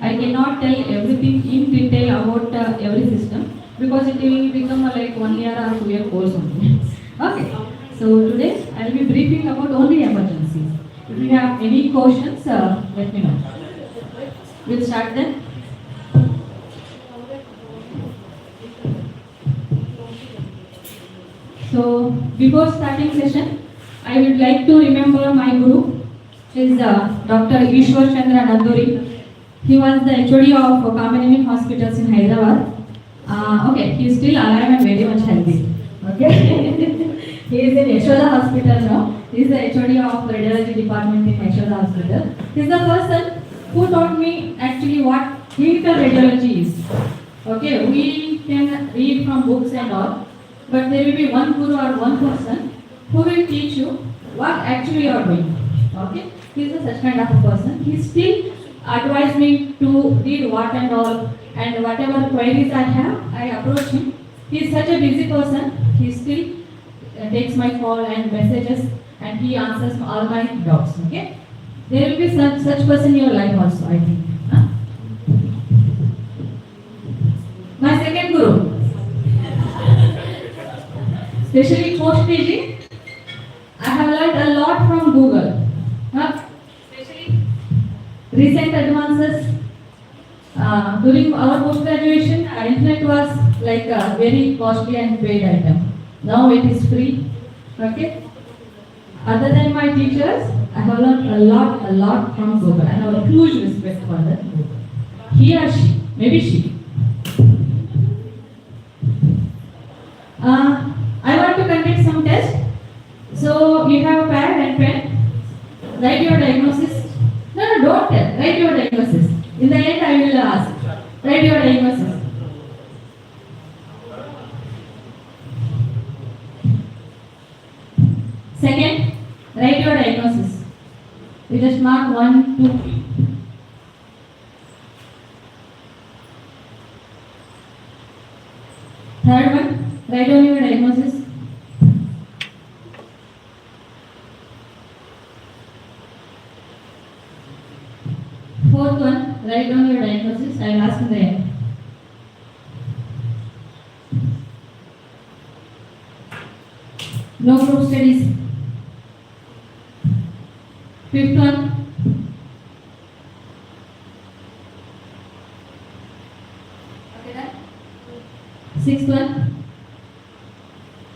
I cannot tell everything in detail about every system because it will become like 1 year or 2 year course only. Okay, so today I will be briefing about only emergencies. If you have any questions, let me know. We'll start then. So before starting session, I would like to remember my guru. Is Dr. Ishwar Chandra Nanduri. He was the HOD of Kamineni Hospitals in Hyderabad. Okay, he is still alive and very much healthy. Okay, he is in Yashoda Hospital now. He is the HOD of Radiology department in Yashoda Hospital. He is the person who taught me actually what clinical radiology is. Okay, we can read from books and all, but there will be one guru or one person who will teach you what actually you are doing. Okay, he is such kind of a person. He still advised me to read what and all, and whatever queries I have, I approach him. He is such a busy person. He still takes my call and messages, and he answers all my doubts. Okay, there will be such person in your life also, I think. Huh? My second guru, especially post PG, I have learned a lot from Google. Especially recent advances. During our post-graduation, internet was like a very costly and paid item. Now it is free. Okay. Other than my teachers, I have learned a lot from Google. I have a huge respect for that Google. He or she, maybe she. I want to conduct some tests. So you have a pad and pen. Write your diagnosis. No, don't tell. Write your diagnosis. In the end, I will ask. Write your diagnosis. Second, write your diagnosis. You just mark 1, 2, 3. Third one, write down your diagnosis. Fourth one, write down your diagnosis. I will ask in the end. No group studies. Fifth one. Okay, done. Sixth one.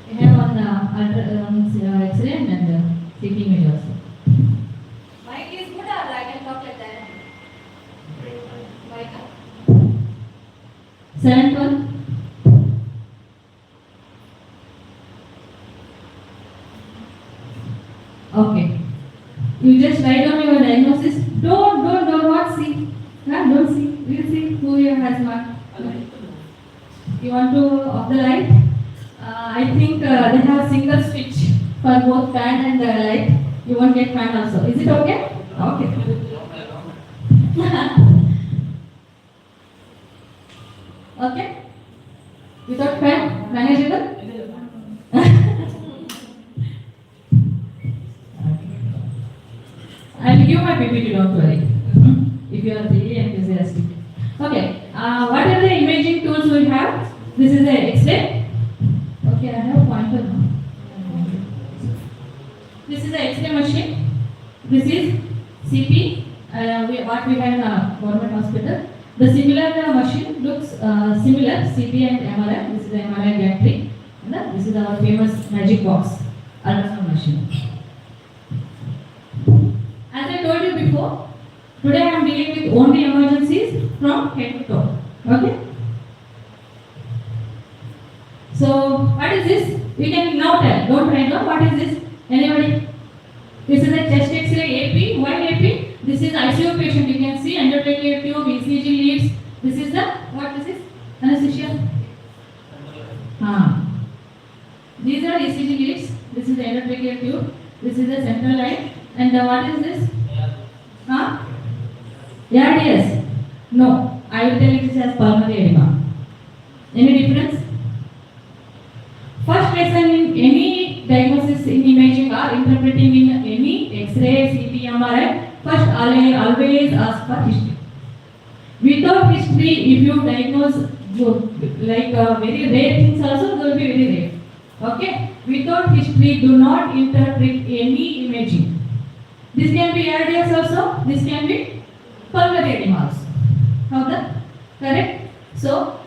We have on X-ray and CT image also. Mic is good or I can talk like that? Seventh one. Okay. You just write down your diagnosis. Don't what see. Don't see. We'll see who has marked. You want to off the light? I think they have single switch for both fan and light. You won't get fan also. Is it okay? Okay. Okay? Without fan, manageable? I will give my PPT, don't worry. If you are really enthusiastic. Okay, what are the imaging tools we have? This is the X-ray. Okay, I have a pointer now. This is the X-ray machine. This is CP, what we have in a government hospital. The similar machine looks similar, CP and MRI. This is the MRI gantry. This is our famous magic box, ultrasound machine. As I told you before, today I am dealing with only emergencies from head to toe. Okay? So, what is this? We can now tell. Don't write down. What is this? Anybody? This is a chest X-ray AP. Why AP? This is ICU patient. You can see endotracheal tube, ECG leads. This is the what? This is anesthesia. These are ECG leads. This is the endotracheal tube. This is the central line. And what is this? Yes. No. I will tell it is as pulmonary edema. Any difference? First lesson in any diagnosis in imaging or interpreting in any X-ray, CT, MRI, first always ask for history. Without history, if you diagnose very rare things also, they will be very rare. Okay? Without history, do not interpret any imaging. This can be ARDS also, this can be pulmonary edema also. How that? Correct? So,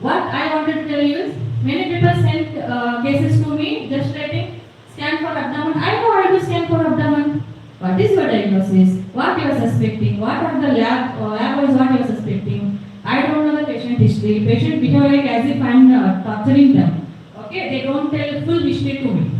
what I wanted to tell you is, many people send cases to me just writing scan for abdomen. I know how to scan for abdomen. What is your diagnosis? What you are suspecting? What are the lab is what you are suspecting? I don't know the patient history. Patient behave like as if I am torturing them. Okay, they don't tell full history to me.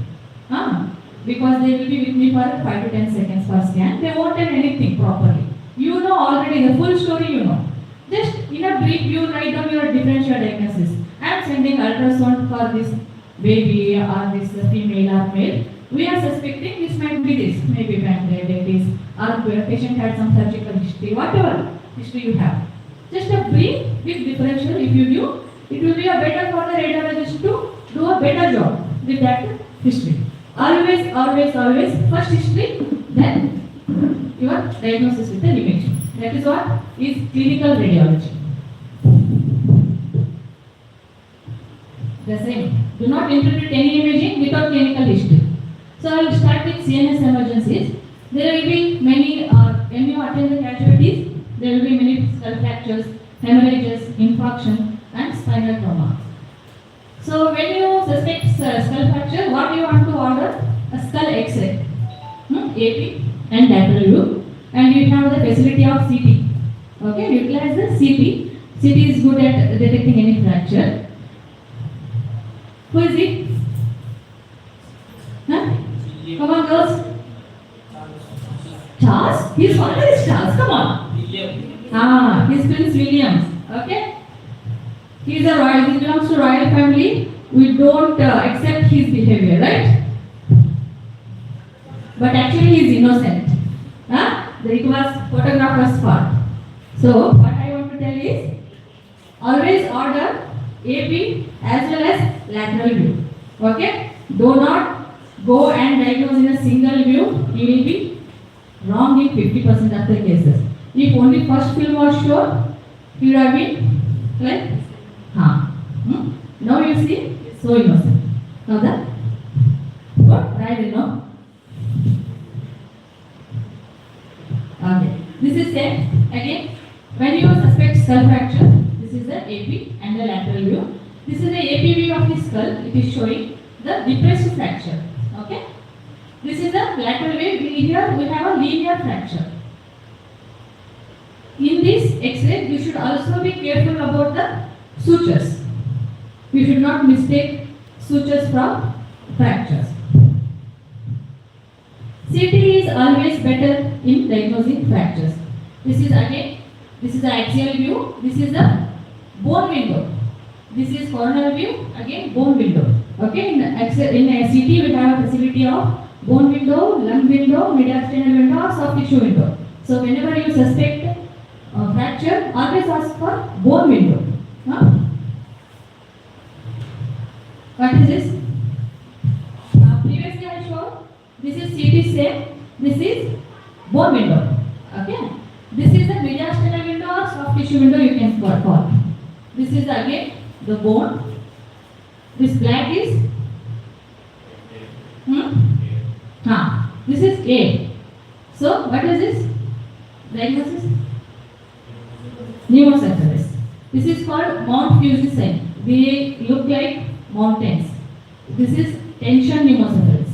Because they will be with me for 5 to 10 seconds per scan. They won't tell anything properly. You know already the full story. You know. Just in a brief, you write down your differential diagnosis. I am sending ultrasound for this baby or this female or male. We are suspecting this might be this, maybe pancreatitis, or patient had some surgical history, whatever history you have. Just a brief with differential, if you do, it will be a better for the radiologist to do a better job with that history. Always, always, always, first history, then your diagnosis with the imaging. That is what is clinical radiology. The same. Do not interpret any imaging without clinical history. So I will start with CNS emergencies. There will be many, when you attend the casualties, there will be many skull fractures, hemorrhages, infarction, and spinal trauma. So when you suspect skull fracture, what you want to order? A skull X-ray, AP and lateral view, and you have the facility of CT. Okay, utilize the CT. CT is good at detecting any fracture. Who is it? Come on, girls. Charles? His father is Charles. Come on. His Prince Williams. Okay. He is a royal. He belongs to royal family. We don't accept his behavior, right? But actually, he is innocent. It was photographer's fault. So, what I want to tell is, always order AP as well as lateral view. Okay? Do not go and diagnose in a single view. You will be wrong in 50% of the cases. If only first film was shown, he would have been like, Now you see, so innocent. Now that? What? Right, you know? Okay. This is same. Again, when you suspect skull fracture, this is the AP and the lateral view. This is the AP view of the skull. It is showing the depressed fracture. Okay. This is the lateral view. Here we have a linear fracture. In this X-ray, you should also be careful about the sutures. You should not mistake sutures from fractures. CT is always better in diagnosing fractures. This is the axial view. This is the bone window. This is coronal view. Again, bone window. Okay. In a CT, we have a facility of bone window, lung window, mediastinal window, or soft tissue window. So whenever you suspect fracture, always ask for bone window. What is this? Previously I showed this is CT same. This is bone window. Okay. This is the mediastinal window or soft tissue window you can call. This is again the bone. This black is this is A. So what is this? Diagnosis? Pneumocephalus. This is called Mount Fuji sign. They look like mountains. This is tension pneumocephalus.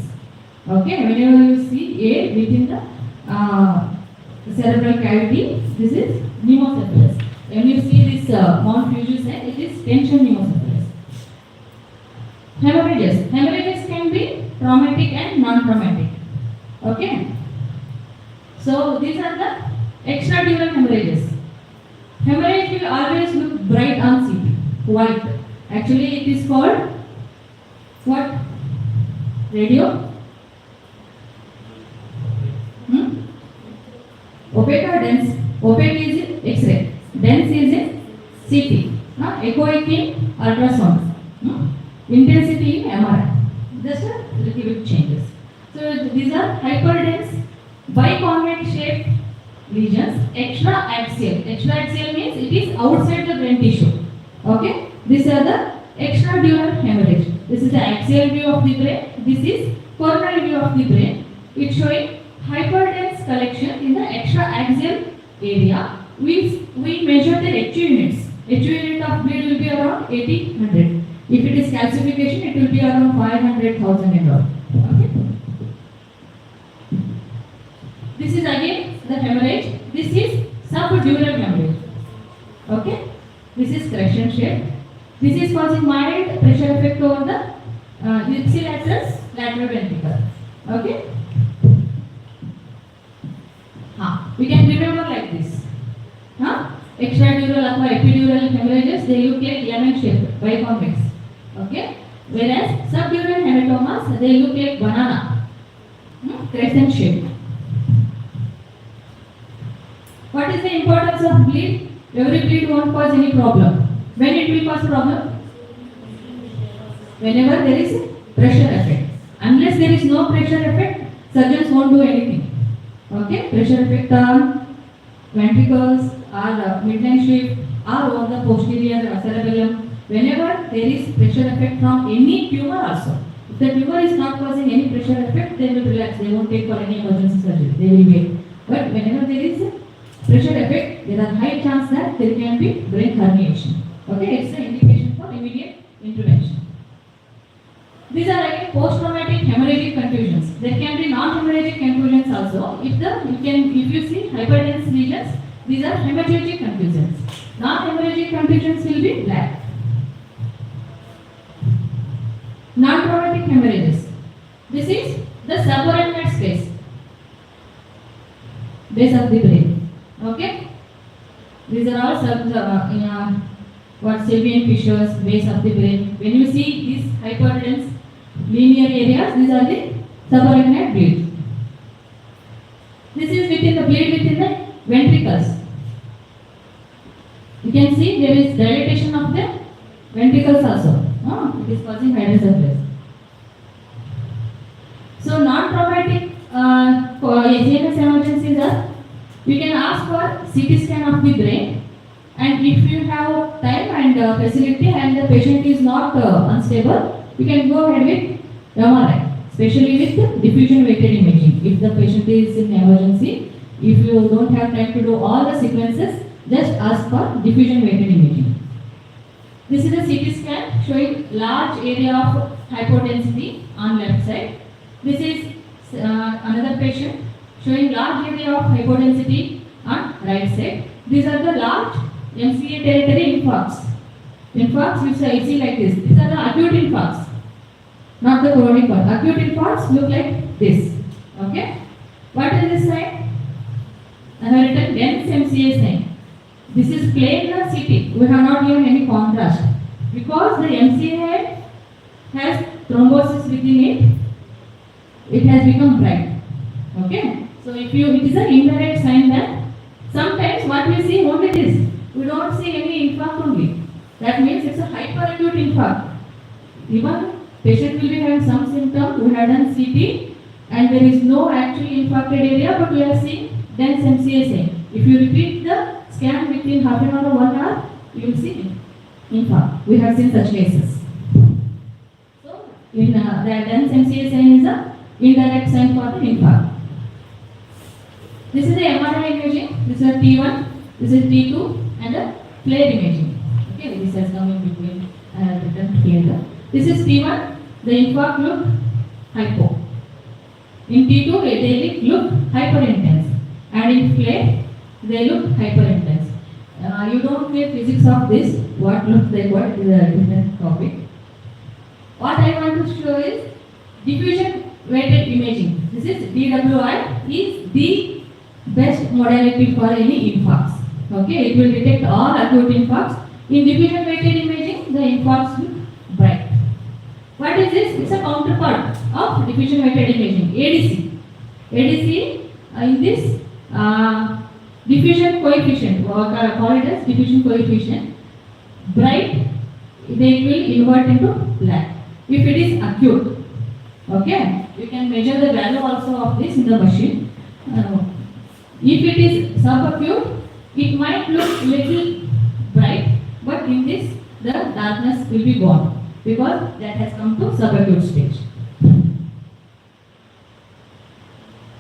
Okay, whenever you see A within the cerebral cavity, this is pneumocephalus. When you see this Mount Fuji sign, it is tension pneumocephalus. Hemorrhages. Hemorrhages can be traumatic and non-traumatic. Okay. So these are the extradural hemorrhages. Hemorrhage will always look bright on CT, white. Actually, it is called what? Radio? Opaque or dense? Opaque is in X-ray. Dense is in CT. Echoic in ultrasound. Intensity in MRI. Just a little bit changes. So these are hyperdense, biconvex shaped lesions. extra-axial. Extra-axial means it is outside the brain tissue. Okay? These are the extradural hemorrhage. This is the axial view of the brain. This is coronal view of the brain. It's showing hyperdense collection in the extra-axial area. We measure the HU units. HU unit of bleed will be around 80-100. If it is calcification, it will be around 500,000 and all. Okay? This is again the hemorrhage. This is subdural hemorrhage. Okay? This is crescent shape. This is causing mild pressure effect over the ipsilateral lateral ventricle. Okay? We can remember like this. Extradural or epidural hemorrhages, they look like lemon shape, biconvex. Okay? Whereas subdural hematomas, they look like banana, crescent shape. What is the importance of bleed? Every bleed won't cause any problem. When it will cause problem? Whenever there is pressure effect. Unless there is no pressure effect, surgeons won't do anything. Okay? Pressure effect on ventricles or midline shift or over the posterior cerebellum. Whenever there is pressure effect from any tumor also. If the tumor is not causing any pressure effect, they will relax. They won't take for any emergency surgery. They will wait. But whenever there is pressure effect, there are high chance that there can be brain herniation. Okay, it's an indication for immediate intervention. These are again post-traumatic hemorrhagic contusions. There can be non-hemorrhagic contusions also. If you see hyperdense lesions, these are hemorrhagic contusions. Non-hemorrhagic contusions will be black. Non-traumatic hemorrhages. This is the subarachnoid space, base of the brain. Okay? These are all Sylvian fissures, base of the brain. When you see these hyperdense linear areas, these are the subarachnoid bleeds. This is within the bleed within the ventricles. You can see there is dilatation of the ventricles also. It is causing hydrocephalus. So non-traumatic ACNS emergencies are, you can ask for CT scan of the brain, and if you have time and facility and the patient is not unstable, you can go ahead with MRI, especially with diffusion weighted imaging. If the patient is in emergency, if you don't have time to do all the sequences, just ask for diffusion weighted imaging. This is a CT scan showing large area of hypodensity on left side. This is another patient showing large area of hypodensity on right side. These are the large MCA territory infarcts. Infarcts which I see like this. These are the acute infarcts, not the chronic one. Acute infarcts look like this. Okay? What is this sign? I have written dense MCA sign. This is plain CT. We have not given any contrast because the MCA head has thrombosis within it. It has become bright. Okay? So if it is an indirect sign that sometimes what we see only this. We don't see any infarct only. That means it's a hyperacute infarct. Even patient will be having some symptoms. We have done CT and there is no actually infarcted area, but we are seeing dense MCA sign. If you repeat the scan within half an hour or 1 hour, you will see infarct. We have seen such cases. So, the dense MCA sign is a indirect sign for the infarct. This is the MRI imaging. This is a T1, this is T2, and a FLAIR imaging. Okay, this has come in between. I have written here. This is T1. The infarct look hypo. In T2, they look hyperintense, and in FLAIR, they look hyperintense. You don't get physics of this. What looks like what is a different topic. What I want to show is diffusion weighted imaging. This is DWI is the best modality for any infarcts. Okay, it will detect all acute infarcts. In diffusion weighted imaging, the infarcts look bright. What is this? It's a counterpart of diffusion weighted imaging, ADC. ADC in this diffusion coefficient, call it as diffusion coefficient, bright, they will invert into black. If it is acute, okay, you can measure the value also of this in the machine. If it is subacute, it might look little bright, but in this the darkness will be gone because that has come to subacute stage.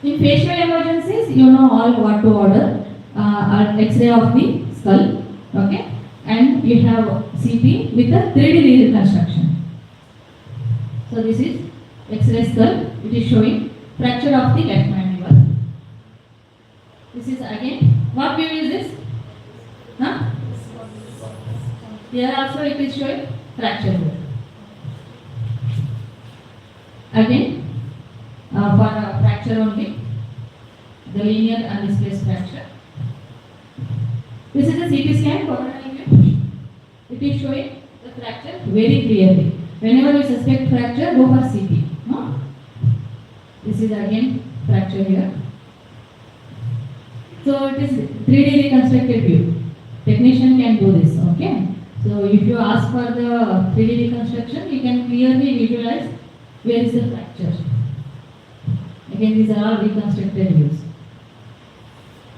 In facial emergencies, you know all what to order. X-ray of the skull, okay, and you have CT with a 3D reconstruction. So this is X-ray skull. It is showing fracture of the left mandible. This is again, what view is this? Huh? Here also it is showing fracture here. Again, for fracture only, the linear and displaced fracture. This is a CT scan coronary view. It is showing the fracture very clearly. Whenever you suspect fracture, go for CT. No? This is again fracture here. So it is 3D reconstructed view. Technician can do this, okay? So if you ask for the 3D reconstruction, you can clearly visualize where is the fracture. Again, these are all reconstructed views.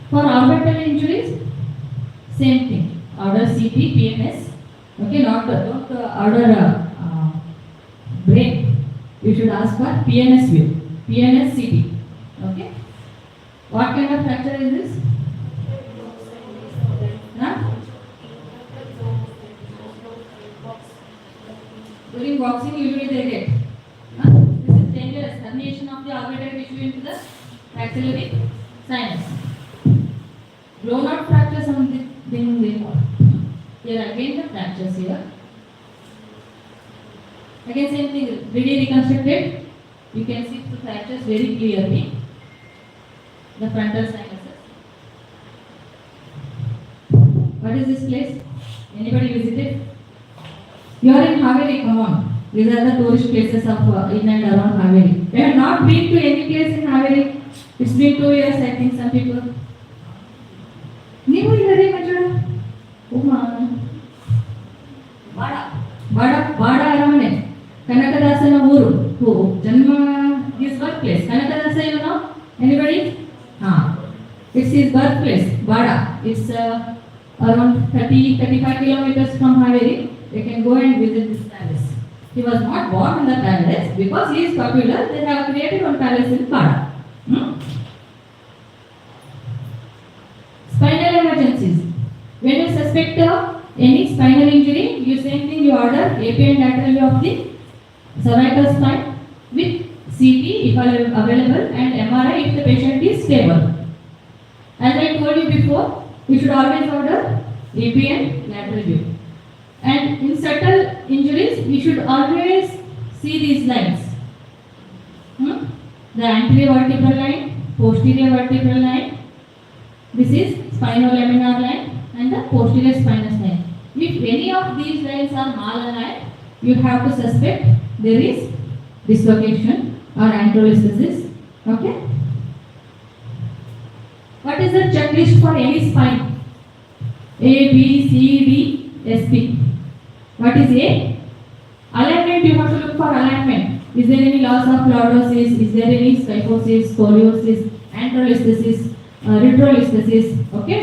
For orbital injuries, same thing. Order CT, PNS. Okay, don't order brain. You should ask for PNS view. PNS CT. Okay. What kind of fracture is this? Huh? During boxing, usually they get. This is dangerous. Herniation of the orbital tissue into the maxillary sinus. Blown out fracture, something they call. Here again the fractures here. Again same thing, really reconstructed. You can see the fractures very clearly. The frontal sinuses. What is this place? Anybody visited? You are in Haveli, come on. These are the tourist places of in and around Haveli. You have not been to any place in Haveli. It's been 2 years, I think, some people. ನೀವು ಇಲ್ಲದೆ ಮಜಾ ಬಾಡ ಅರಮನೆ ಕನಕದಾಸನ ಊರು ಜನ್ಮ his birthplace. Kanakadasa, you know? Anybody? It's his birthplace, Bada. It's around 35 kilometers from Haveri. You can go and visit this palace. He was not born in the palace because he is popular. They have created one palace in Bada. Spinal emergencies. When you suspect any spinal injury, you same thing, you order AP and lateral view of the cervical spine with CT if available and MRI if the patient is stable. As I told you before, you should always order AP and lateral view. And in subtle injuries, we should always see these lines. The anterior vertebral line, posterior vertebral line. This is spinolaminar line and the posterior spinous line. If any of these lines are malaligned, you have to suspect there is dislocation or ankylosing. Okay? What is the checklist for any spine? A, B, C, D, S, P. What is A? Alignment, you have to look for alignment. Is there any loss of lordosis? Is there any kyphosis, scoliosis, ankylosis, retrolisthesis? Okay?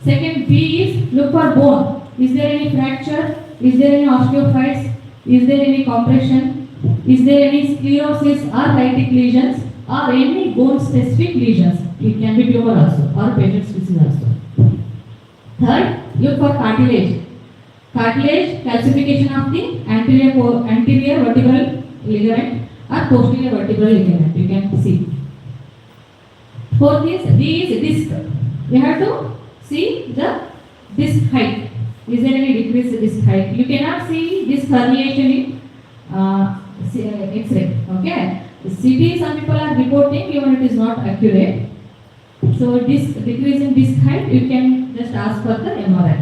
Second, B is look for bone. Is there any fracture? Is there any osteophytes? Is there any compression? Is there any sclerosis or lytic lesions or any bone specific lesions? It can be tumor also or Paget's disease also. Third, look for cartilage. Cartilage, calcification of the anterior vertebral ligament or posterior vertebral ligament. You can see. Fourth is D is disc. You have to see the disc height. Is there any decrease in disc height? You cannot see disc herniation in X-ray. Okay. CT, some people are reporting even it is not accurate. So decrease in disc height, you can just ask for the MRI.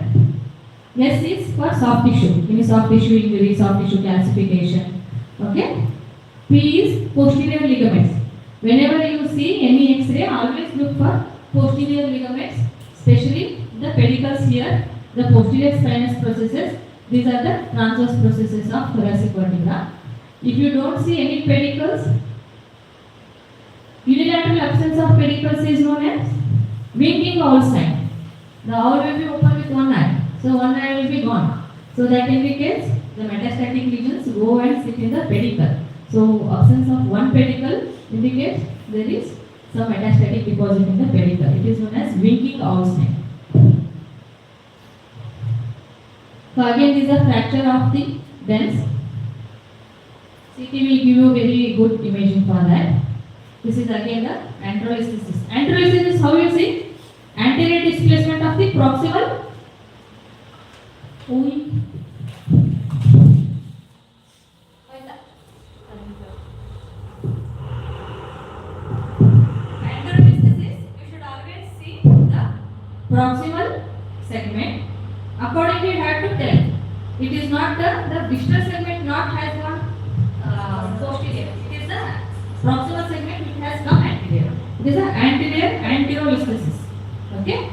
S is for soft tissue. Any soft tissue injury, soft tissue calcification. Okay. P is posterior ligaments. Whenever you see any X-ray, always look for posterior ligaments, especially the pedicles here, the posterior spinous processes. These are the transverse processes of thoracic vertebra. If you don't see any pedicles, unilateral absence of pedicles is known as Winking owl sign. The owl will be open with one eye. So one eye will be gone. So that indicates the metastatic lesions go and sit in the pedicle. So absence of one pedicle indicates there is some metastatic deposit in the pedicle. It is known as winking owl sign. So again, this is a fracture of the dens. CT will give you very good imaging for that. This is again the anterolisthesis. Anterolisthesis, how you see? Anterior displacement of the proximal. Anterolisthesis, you should always see the proximal segment. Accordingly, you have to tell. It is not the distal segment not has one posterior. It is the proximal segment which has come anterior. It is an anterior anterolisthesis. Okay?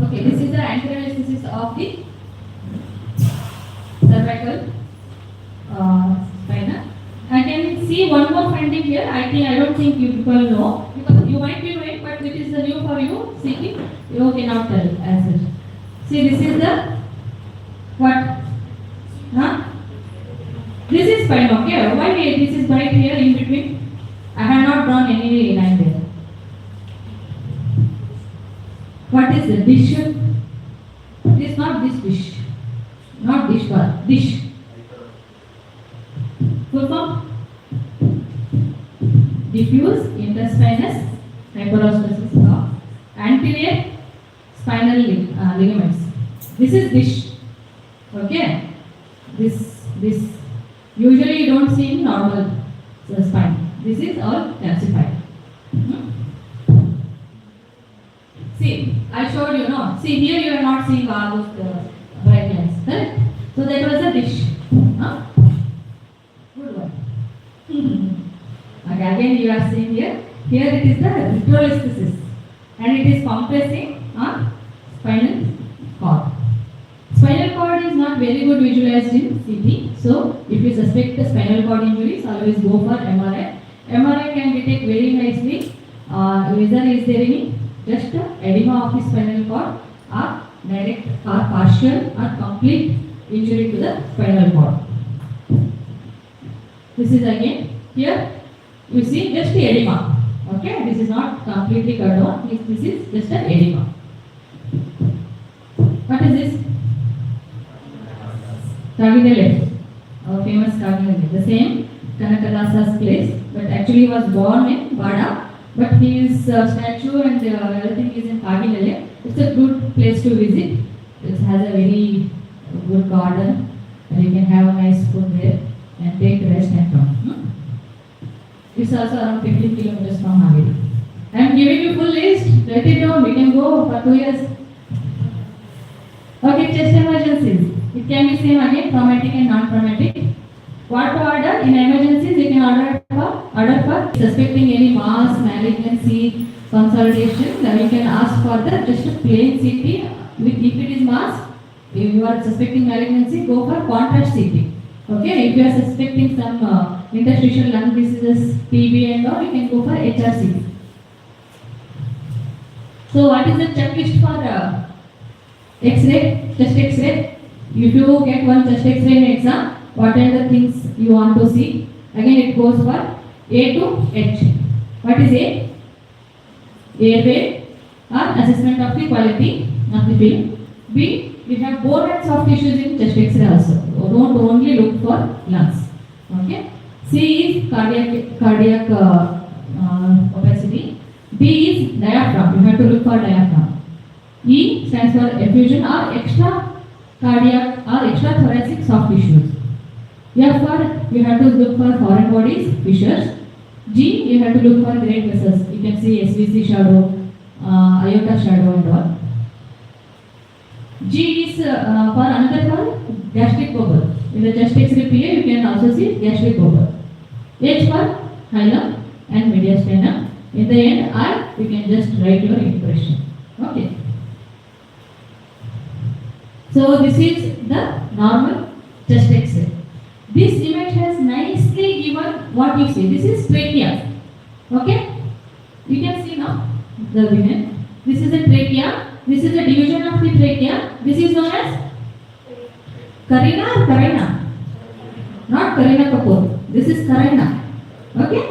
Okay, this is the anterolisthesis of the cervical spina. I can see one more finding here. I don't think you people know, because you might be knowing, but it is the new for you. See, you cannot tell as such. See, this is the what? Huh? This is fine. Okay. Why this is right here in between? I have not drawn any line there. What is the dish? It is not this dish. Not dish, but dish. Full form? Diffuse interspinous hyperostosis of anterior spinal ligaments. This is dish. Okay? This usually you don't see in normal spine. This is all calcified. See, I showed you, no? See, here you are not seeing all those bright lines, correct? So that was a dish. Huh? Good one. Okay, again you are seeing here. Here it is the radiology, and it is compressing on spinal cord. Spinal cord is not very good visualized in CT. So, if you suspect the spinal cord injuries, always go for MRI. MRI can detect very nicely whether is there any just edema of the spinal cord or direct or partial or complete injury to the spinal cord. This is again here you see just the edema. Okay, this is not completely cut down. This is just an edema. What is this? Kaginale, our famous Kaginale. The same Kanakadasa's place, but actually was born in Bada. But his statue and everything is in Kaginale. It's a good place to visit. It has a very good garden, and you can have a nice food there and take rest and come. It's also around 15 kilometers from Haveli. I am giving you full list. Write it down. We can go for 2 years. Okay, chest emergencies. It can be same again, traumatic and non-traumatic. What to order? In emergencies, you can order for suspecting any mass, malignancy, consolidation. Then you can ask for the just a plain CT. If it is mass, if you are suspecting malignancy, go for contrast CT. Okay, if you are suspecting some interstitial lung diseases, TB and all, you can go for HRCT. So what is the checklist for X-ray, chest X-ray? If you get one chest X-ray in exam, what are the things you want to see? Again, it goes for A to H. What is A? Airway or assessment of the quality of the film. B, we have bone and soft tissues in chest X-ray also. Don't only look for lungs. Okay. C is cardiac opacity. D is diaphragm. You have to look for diaphragm. E stands for effusion or extra cardiac or extra thoracic soft tissues. F for you have to look for foreign bodies, fissures. G you have to look for great vessels. You can see SVC shadow, aorta shadow and all. G is for another for gastric bubble. In the chest X-ray PA you can also see gastric bubble. H for hilum and mediastinum. In the end I you can just write your impression. Okay. So this is the normal chest X-ray. This image has nicely given what you see. This is trachea. Okay? You can see now the vein. This is the trachea. This is the division of the trachea. This is known as carina or carina? Not Kareena Kapoor. This is carina. Okay?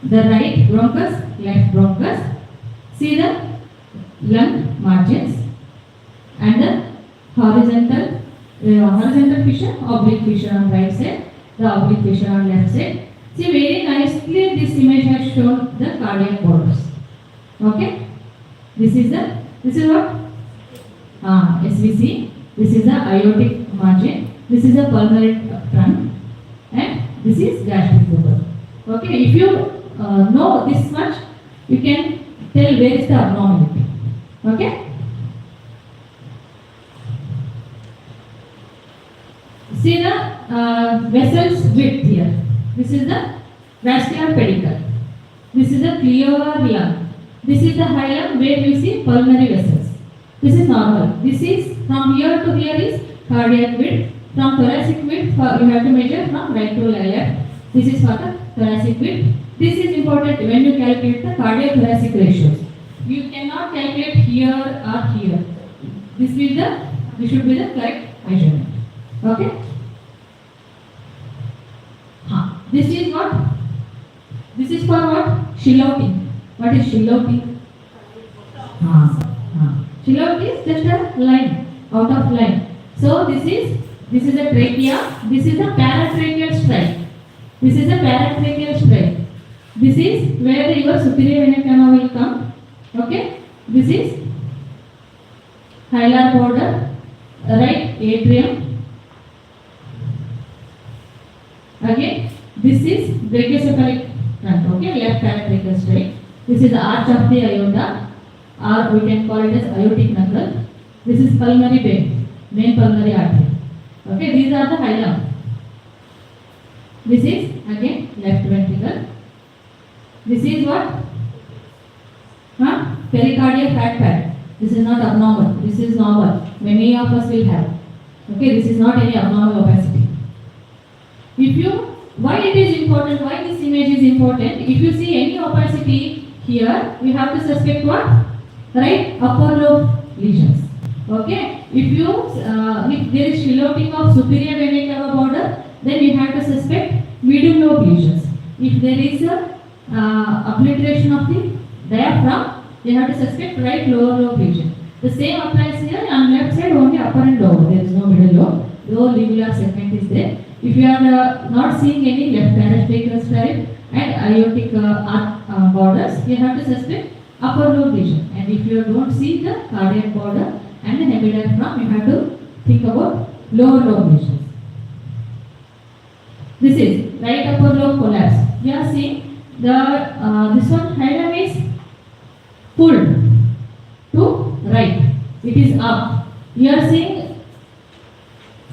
The right bronchus, left bronchus. See the lung margins and the horizontal fissure, oblique fissure on right side, the oblique fissure on left side. See very nicely this image has shown the cardiac borders. Okay? This is what? SVC. This is the aortic margin. This is the pulmonary trunk, and this is gastric bubble. Okay? If you know this much, you can tell where is the abnormality. Okay? See the vessels width here. This is the vascular pedicle. This is the clear lung. This is the hilum where you see pulmonary vessels. This is normal. This is from here to here is cardiac width. From thoracic width you have to measure from right to left. This is for the thoracic width. This is important when you calculate the cardiac thoracic ratios. You cannot calculate here or here. This should be the correct measurement. Okay? This is what? This is for what? Shillouting. What is shillouting? Shillout is just a line, out of line. So this is a trachea. This is a paratracheal stripe. This is a paratracheal stripe. This is where your superior vena cava will come. Okay? This is hilar border, right atrium. Again, this is brachiocephalic trunk. Okay, left paratracheal stripe. This is the arch of the aorta, or we can call it as aortic knuckle. This is pulmonary vein, main pulmonary artery. Okay, these are the hilum. This is again left ventricle. This is what? Pericardial fat pad. This is not abnormal. This is normal. Many of us will have. Okay, this is not any abnormal opacity. Why it is important? Why this image is important? If you see any opacity here, we have to suspect what? Right? Upper lobe lesions. Okay? If there is shillouting of superior vena cava border, then you have to suspect medium lobe lesions. If there is a obliteration of the diaphragm, you have to suspect right lower lobe lesion. The same applies here. On left side only upper and lower. There is no middle lobe. Lower libular segment is there. If you are not seeing any left paratracheal stripe and aortic borders, you have to suspect upper lobe lesion. And if you don't see the cardiac border and the hemidiaphragm, you have to think about lower lobe lesions. This is right upper lobe collapse. You are seeing this one diagram is pulled to right. It is up. You are seeing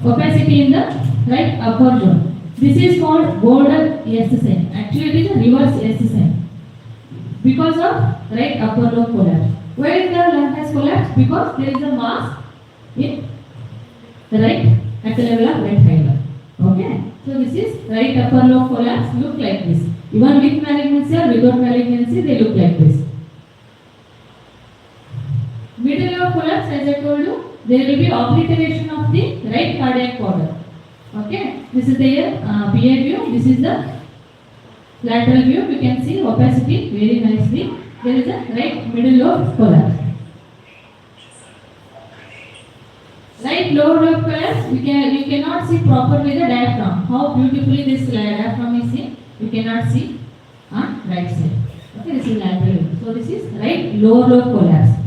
opacity in the right upper zone. This is called golden S sign. Actually, it is a reverse S sign because of right upper lobe collapse. Why is the lung has collapsed? Because there is a mass in the right at the level of right hilar. Okay. So this is right upper lobe collapse. Look like this. Even with malignancy or without malignancy, they look like this. Middle lobe collapse, as I told you, there will be obliteration of the right cardiac border. Okay. This is the PA view. This is the lateral view. You can see opacity very nicely. There is a right middle lobe collapse. Right lower lobe collapse, you cannot see properly the diaphragm. How beautifully this diaphragm is seen, you cannot see on right side. Okay, this is lateral view. So this is right lower lobe collapse.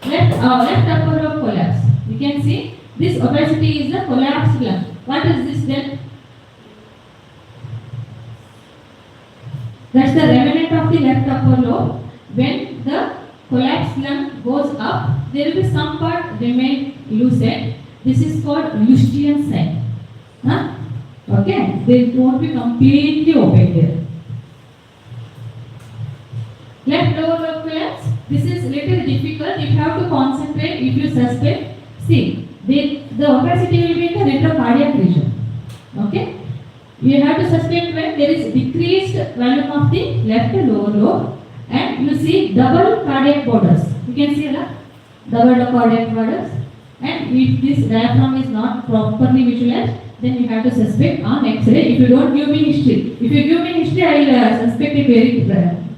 Left upper lobe collapse. You can see this opacity is the collapsed lung. What is this then? That's the remnant of the left upper lobe. When the collapsed lung goes up, there will be some part remain lucid. This is called Lustian sign. Huh? Okay, they won't be completely opaque there. Left lower lobe collapse. This is little difficult. You have to concentrate. If you suspect, see the opacity will be in the retrocardiac region. Okay. You have to suspect when there is decreased volume of the left lower lobe and you see double cardiac borders. You can see that double cardiac borders, and if this diaphragm is not properly visualized, then you have to suspect on X-ray. If you don't give me history, if you give me history, I will suspect it very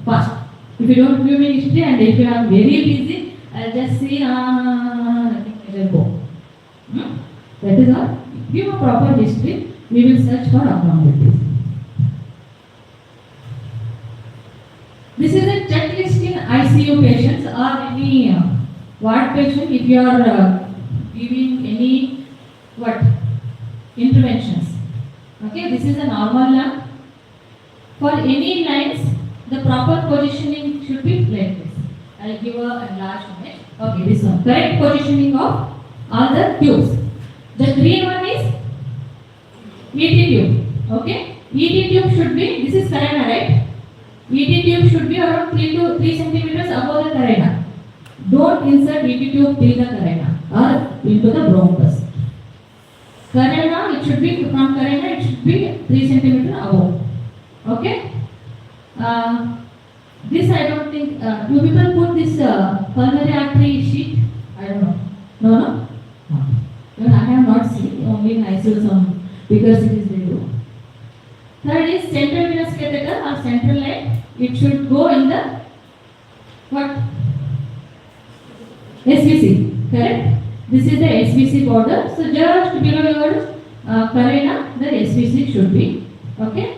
fast. If you don't give me history and if you are very busy, I will just see nothing will go. That is all. Give a proper history. We will search for abnormalities. This is a checklist in ICU patients or any ward patient. If you are giving any interventions. Okay, this is a normal lung. For any lines, the proper positioning should be like this. I will give a enlarged image. Okay, this one. Correct positioning of all the tubes. The green one is ET tube. Okay, ET tube should be, this is carina, right? ET tube should be around 3 centimeters above the carina. Don't insert ET tube till the carina or into the bronchus. Carina, it should be from carina, it should be 3 centimeters above. Okay. This I don't think. Do people put this pulmonary artery sheet? I don't know. No. Even I have not seen. Only in ICU some bigger cities they do. Third is central venous catheter or central line. It should go in the what? SVC. Correct. This is the SVC border. So just below your carina, the SVC should be. Okay.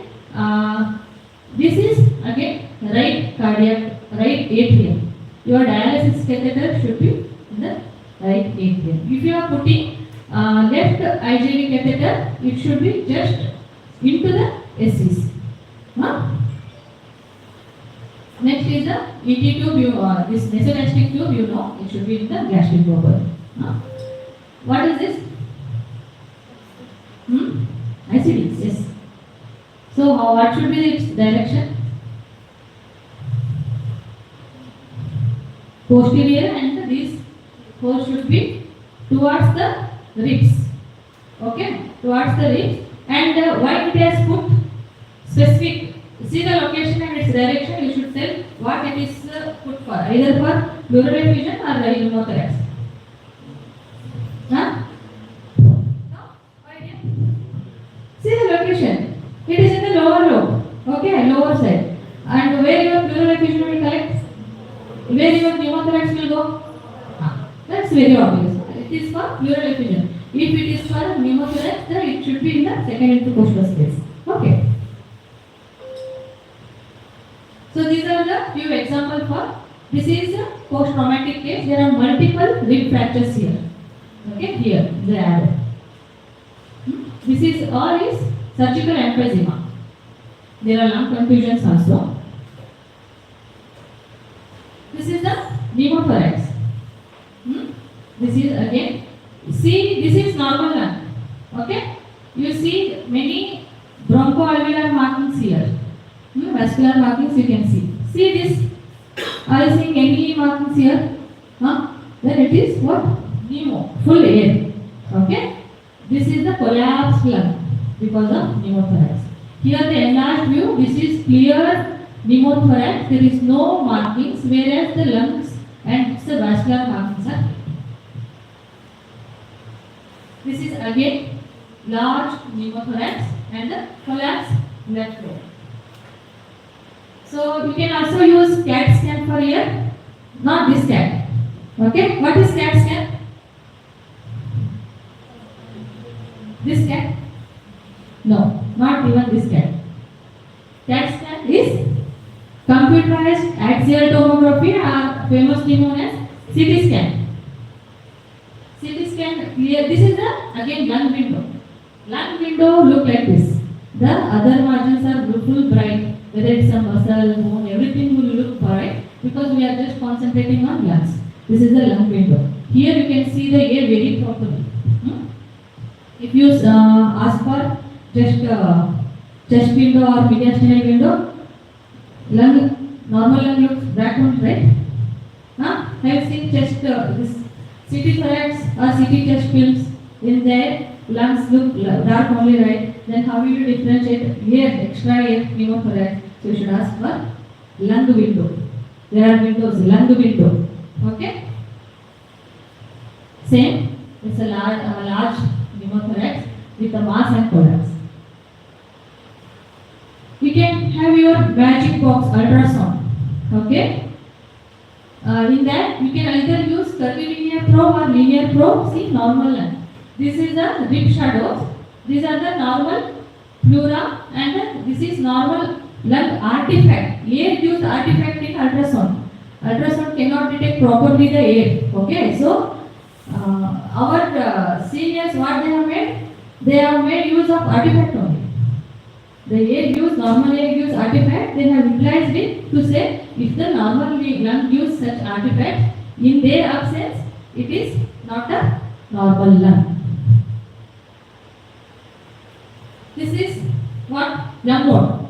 This is again right cardiac, right atrium. Your dialysis catheter should be in the right atrium. If you are putting left IJV catheter, it should be just into the SVC. Next is the ET tube. This mesogastric tube, you know, it should be in the gastric bubble. What is this? ICD. Yes. So what should be its direction? Posterior, and this hole should be towards the ribs. Okay, towards the ribs. And why it has put specific, see the location and its direction, you should tell what it is put for, either for pleural effusion or pneumothorax. See the location. It is in the lower lobe, okay, lower side. And where your pleural effusion will collect? Where your pneumothorax will go? That's very obvious. It is for pleural effusion. If it is for pneumothorax, then it should be in the second intercostal space. Okay. So these are the few examples for. This is a post-traumatic case. There are multiple rib fractures here. Okay, here they are added. This is all is surgical emphysema. There are lung confusions also. This is the pneumothorax. This is again, see, this is normal lung. Okay? You see many bronchoalveolar markings here. Vascular markings you can see. See this. Are you seeing any markings here? Then it is what? Pneumo, full air. Okay? This is the collapsed lung because of pneumothorax. Here the enlarged view, this is clear pneumothorax. There is no markings, whereas the lungs and the vascular markings are. This is again large pneumothorax and the collapsed left floor. So you can also use CAT scan for here, not this CAT. Okay, what is CAT scan? This CAT? No, not even this CAT. CAT scan is computerized axial tomography, or famously known as CT scan. CT scan clear. This is the again lung window. Lung window look like this. The other margins are full bright. Whether it's a muscle, bone, everything will look bright because we are just concentrating on lungs. This is the lung window. Here you can see the air very properly. If you ask for chest window or mediastinal window, normal lung looks black one, right? Have you seen chest, this CT thorax or CT chest films? In there, lungs look dark only, right? Then how will you differentiate here, extra air, pneumothorax? So you should ask for lung window. There are windows, lung window. Okay? Same, it's a large pneumothorax with a mass and collapse. You can have your magic box ultrasound. Okay? In that, you can either use curvilinear probe or linear probe. See, normal lung. This is the rib shadows. These are the normal pleura, and this is normal lung artifact. Air gives artifact in ultrasound. Ultrasound cannot detect properly the air. Okay, so our seniors, what they have made? They have made use of artifact only. The air gives, normal air gives artifact. They have utilized it to say if the normal lung gives such artifact, in their absence, it is not a normal lung. This is what? M mode.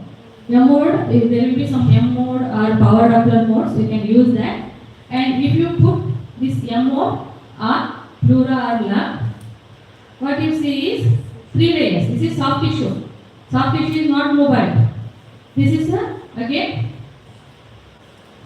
M mode, if there will be some M mode or power Doppler modes, you can use that. And if you put this M mode on pleura or lung, what you see is 3 layers. This is soft tissue. Soft tissue is not mobile. This is again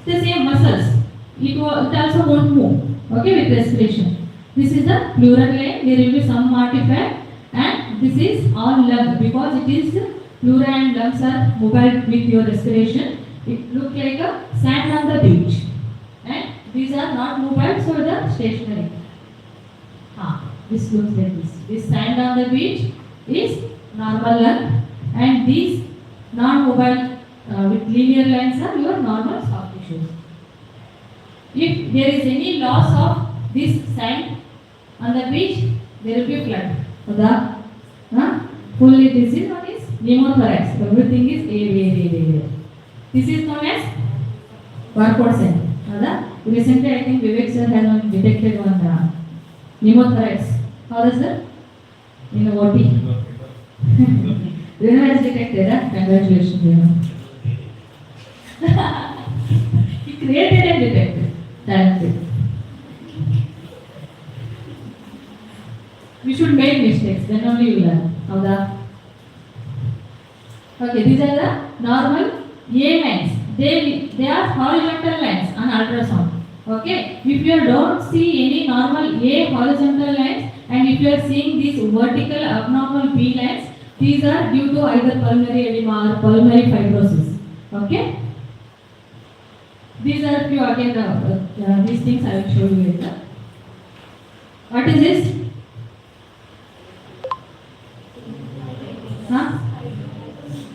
the same muscles. It also won't move. Okay, with respiration. This is the pleural line. There will be some artifact. And this is on lung because it is pleura and lungs are mobile with your respiration. It looks like a sand on the beach. And these are not mobile, so they are stationary. This looks like this. This sand on the beach is normal lung, and these non-mobile with linear lines are your normal soft tissues. If there is any loss of this sand on the beach, there will be flood. Fully this is what is pneumothorax. Everything is air. This is known as barcode sign. Recently, I think Vivek sir has detected one pneumothorax. How is that? In a OT. Vivek has detected. Congratulations. He created and detected. Talented. We should make mistakes, then only you learn. Okay, these are the normal A lines. They are horizontal lines on ultrasound. Okay, if you don't see any normal A horizontal lines, and if you are seeing these vertical abnormal B lines, these are due to either pulmonary edema or pulmonary fibrosis. Okay, these are few again. These things I will show you later. What is this?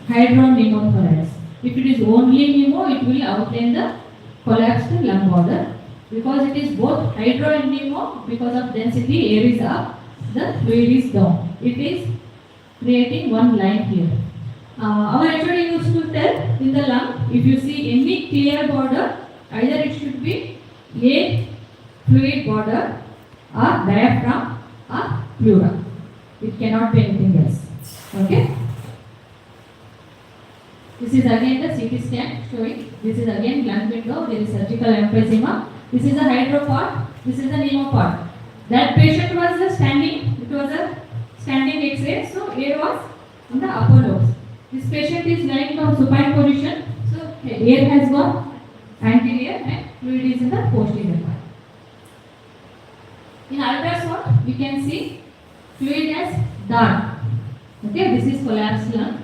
Hydropneumothorax. If it is only pneumo, it will outline the collapsed lung border. Because it is both hydro and pneumo, because of density, air is up, the fluid is down. It is creating one line here. Our HOD used to tell in the lung, if you see any clear border, either it should be a fluid border or diaphragm or pleura. It cannot be anything else. Okay? This is again the CT scan showing. This is again lung window. There is surgical emphysema. This is a hydropod. This is a pneumopod. That patient was standing. It was a standing X-ray. So air was in the upper lobes. This patient is lying on supine position. So air has gone anterior and fluid is in the posterior part. In ultrasound, we can see fluid as dark. Okay, this is collapsed lung.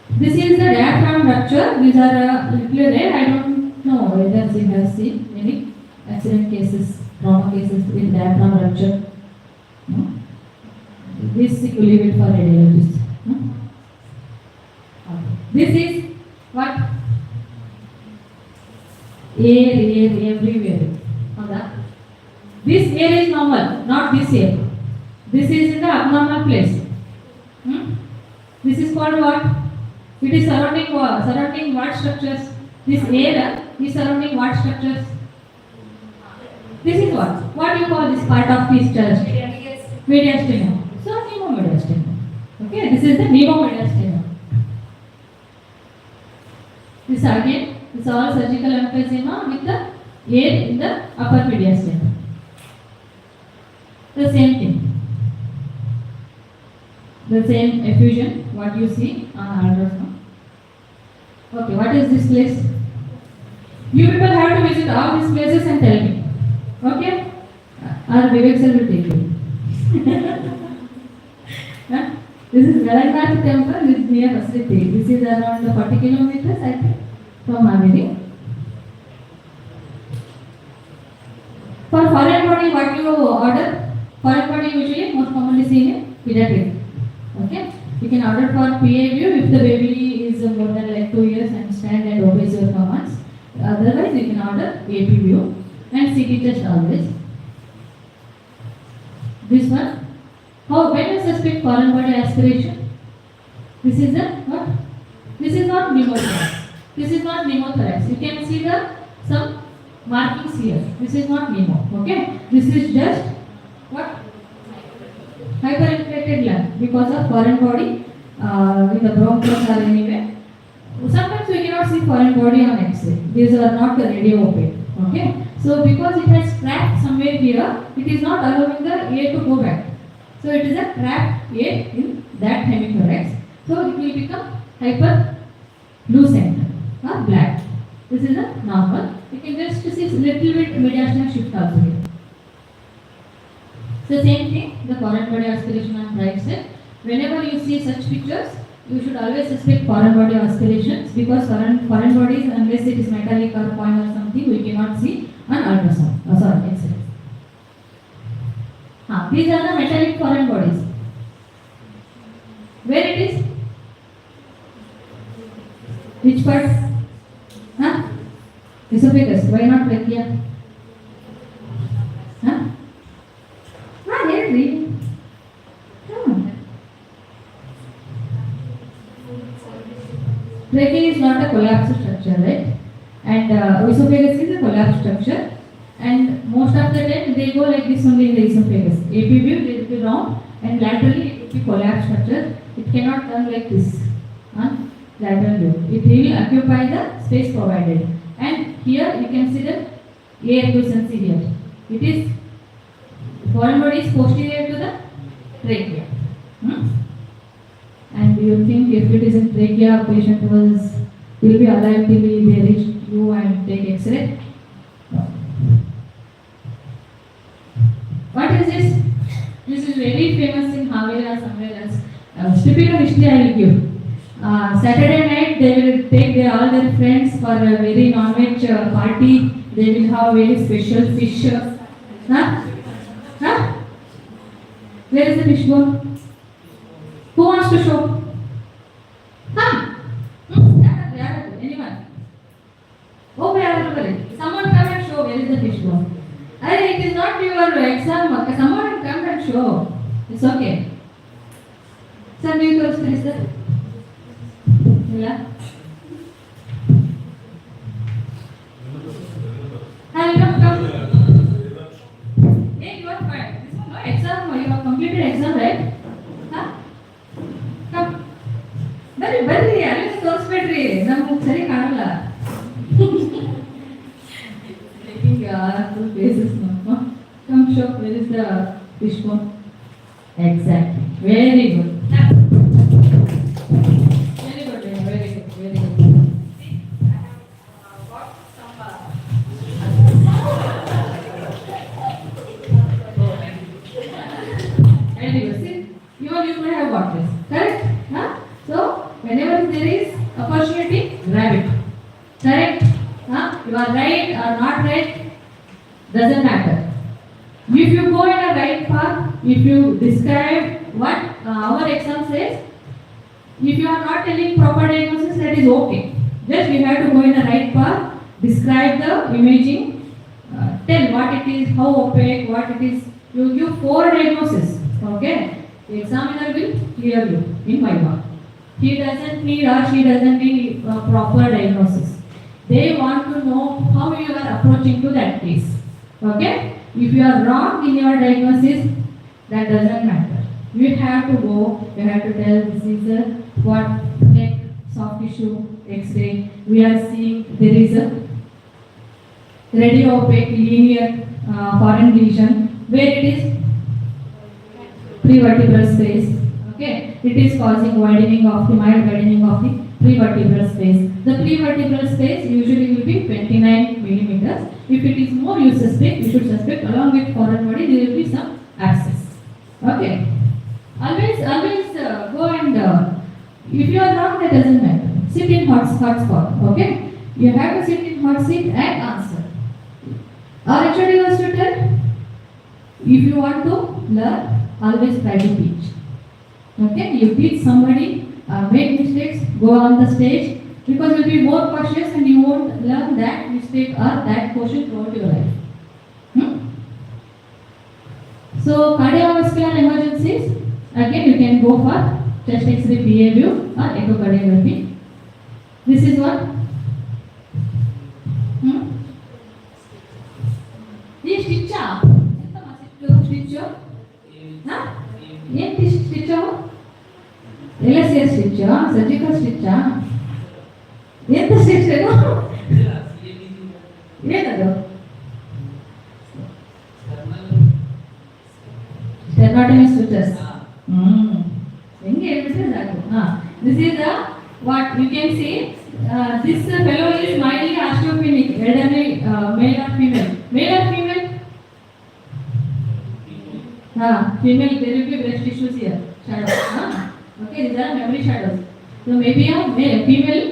This is the diaphragm rupture. These are little rare. I don't know whether she has seen any accident cases, trauma cases with diaphragm rupture. No? This you leave it for radiologists. No? Okay. This is what? Air everywhere. This air is normal, not this air. This is in the abnormal place. This is called what? It is surrounding what structures? This air is surrounding what structures? This is what? What do you call this part of this chest? Mediastinum. So pneumomediastinum. Okay, this is the pneumomediastinum. This again is all surgical emphysema with the air in the upper mediastinum. The same thing. The same effusion, what you see on ultrasound. Okay, what is this place? You people have to visit all these places and tell me. Okay? Or Vivek sir will take you. This is Velannath temple with near Vasriti. This is around 40 kilometers, I think, from Haveri. For foreign body, what you order? Foreign body usually most commonly seen in pediatric. Okay, you can order for PA view if the baby is more than like 2 years and stand and obeys your commands. Otherwise, you can order AP view and CT test always. This one. How when you suspect foreign body aspiration? This is the what? This is not pneumothorax. This is not pneumothorax. You can see the some markings here. This is not pneumo. Okay. This is just what? Hyperinflated lung because of foreign body with the bronchus or anywhere. Sometimes we cannot see foreign body on X-ray. These are not the radio opaque. Okay. So because it has trapped somewhere here, it is not allowing the air to go back. So it is a trapped air in that hemithorax. So it will become hyperlucent or black. This is a normal. You can just see little bit mediastinal shift also here. So same thing, the foreign body aspiration on right side. Whenever you see such pictures, you should always suspect foreign body aspirations because foreign bodies, unless it is metallic or coin or something, we cannot see on ultrasound. Sorry, X-ray. These are the metallic foreign bodies. Where it is? Which part? Esophagus. Why not trachea? Here. Trachea is not a collapsed structure, right? And esophagus is a collapsed structure. And most of the time they go like this only in the esophagus. AP view, they will be round and laterally it will be collapsed structure. It cannot turn like this on lateral view. It will occupy the space provided. And here you can see the air quiescence here. It is foreign body is posterior to the trachea. And you think if it is in trachea, patient will be alive till they reach you and take X-ray? No. What is this? This is very famous in Haveri or somewhere else. Typical history I will give. Saturday night they will take all their friends for a very non-veg party. They will have very special fish. Where is the fish bone? Who wants to show? Anyone? Oh, someone come and show where is the fish bone. It is not your exam. Someone come and show. It's okay. Sir, ನೀವು ತೋರಿಸ್ತೀರಿ sir? ಇಲ್ಲ. Come. Hey, you are fine. This one, no exam. You have completed exam, right? Huh? Come. ಬರ್ರಿ ಅಲ್ಲಿ ತೋರಿಸ್ಬೇಡ್ರಿ, ನಮ್ಗೆ ಸರಿ ಕಾಣಲ್ಲ. Taking full basis now. Come show where is the fishbone. Exactly. Very good. Very good. Very good. Very good. See, I have got some. Very good. See, you may have got this. Correct? Huh? So, whenever there is opportunity, grab it. Correct? Huh? You are right or not right, doesn't matter. If you go in a right path, if you describe what our exam says, if you are not telling proper diagnosis, that is okay. Just you have to go in the right path, describe the imaging, tell what it is, how opaque, what it is. You give 4 diagnoses. Okay? The examiner will clear you in my work. He doesn't need or she doesn't need proper diagnosis. They want to know how you are approaching to that case. Okay? If you are wrong in your diagnosis, that doesn't matter. You have to go, you have to tell this is what neck, soft tissue, X-ray. We are seeing there is a radio-opaque linear foreign lesion where it is prevertebral space. Okay, it is causing widening of the mild widening of the prevertebral space. The prevertebral space usually will be 29 millimeters. If it is more, you should suspect along with foreign body there will be some abscess. Okay, always go and if you are wrong, that doesn't matter. Sit in hot spot. Okay, you have to sit in hot seat and answer. Our HOD was to tell, if you want to learn, always try to teach. Okay, you teach somebody, make mistakes, go on the stage, because you will be more cautious and you won't learn that mistake or that question throughout your life. So, cardiovascular emergencies, again you can go for chest X-ray, PA view or echocardiography. This is what? This stitch. ಏನು stitch ಎಲ್ಲ ಸೇರಿ stitch surgical stitch ಎಂತ stitch ಏನದು sternotomy stitches ಹೆಂಗೆ ಹೇಳ್ಬಿಟ್ರೆ ಸಾಕು. This is what you can see this fellow is mildly osteopenic elderly male or female female, there will be breast tissues here, shadows. Okay, these are memory shadows. So maybe a female,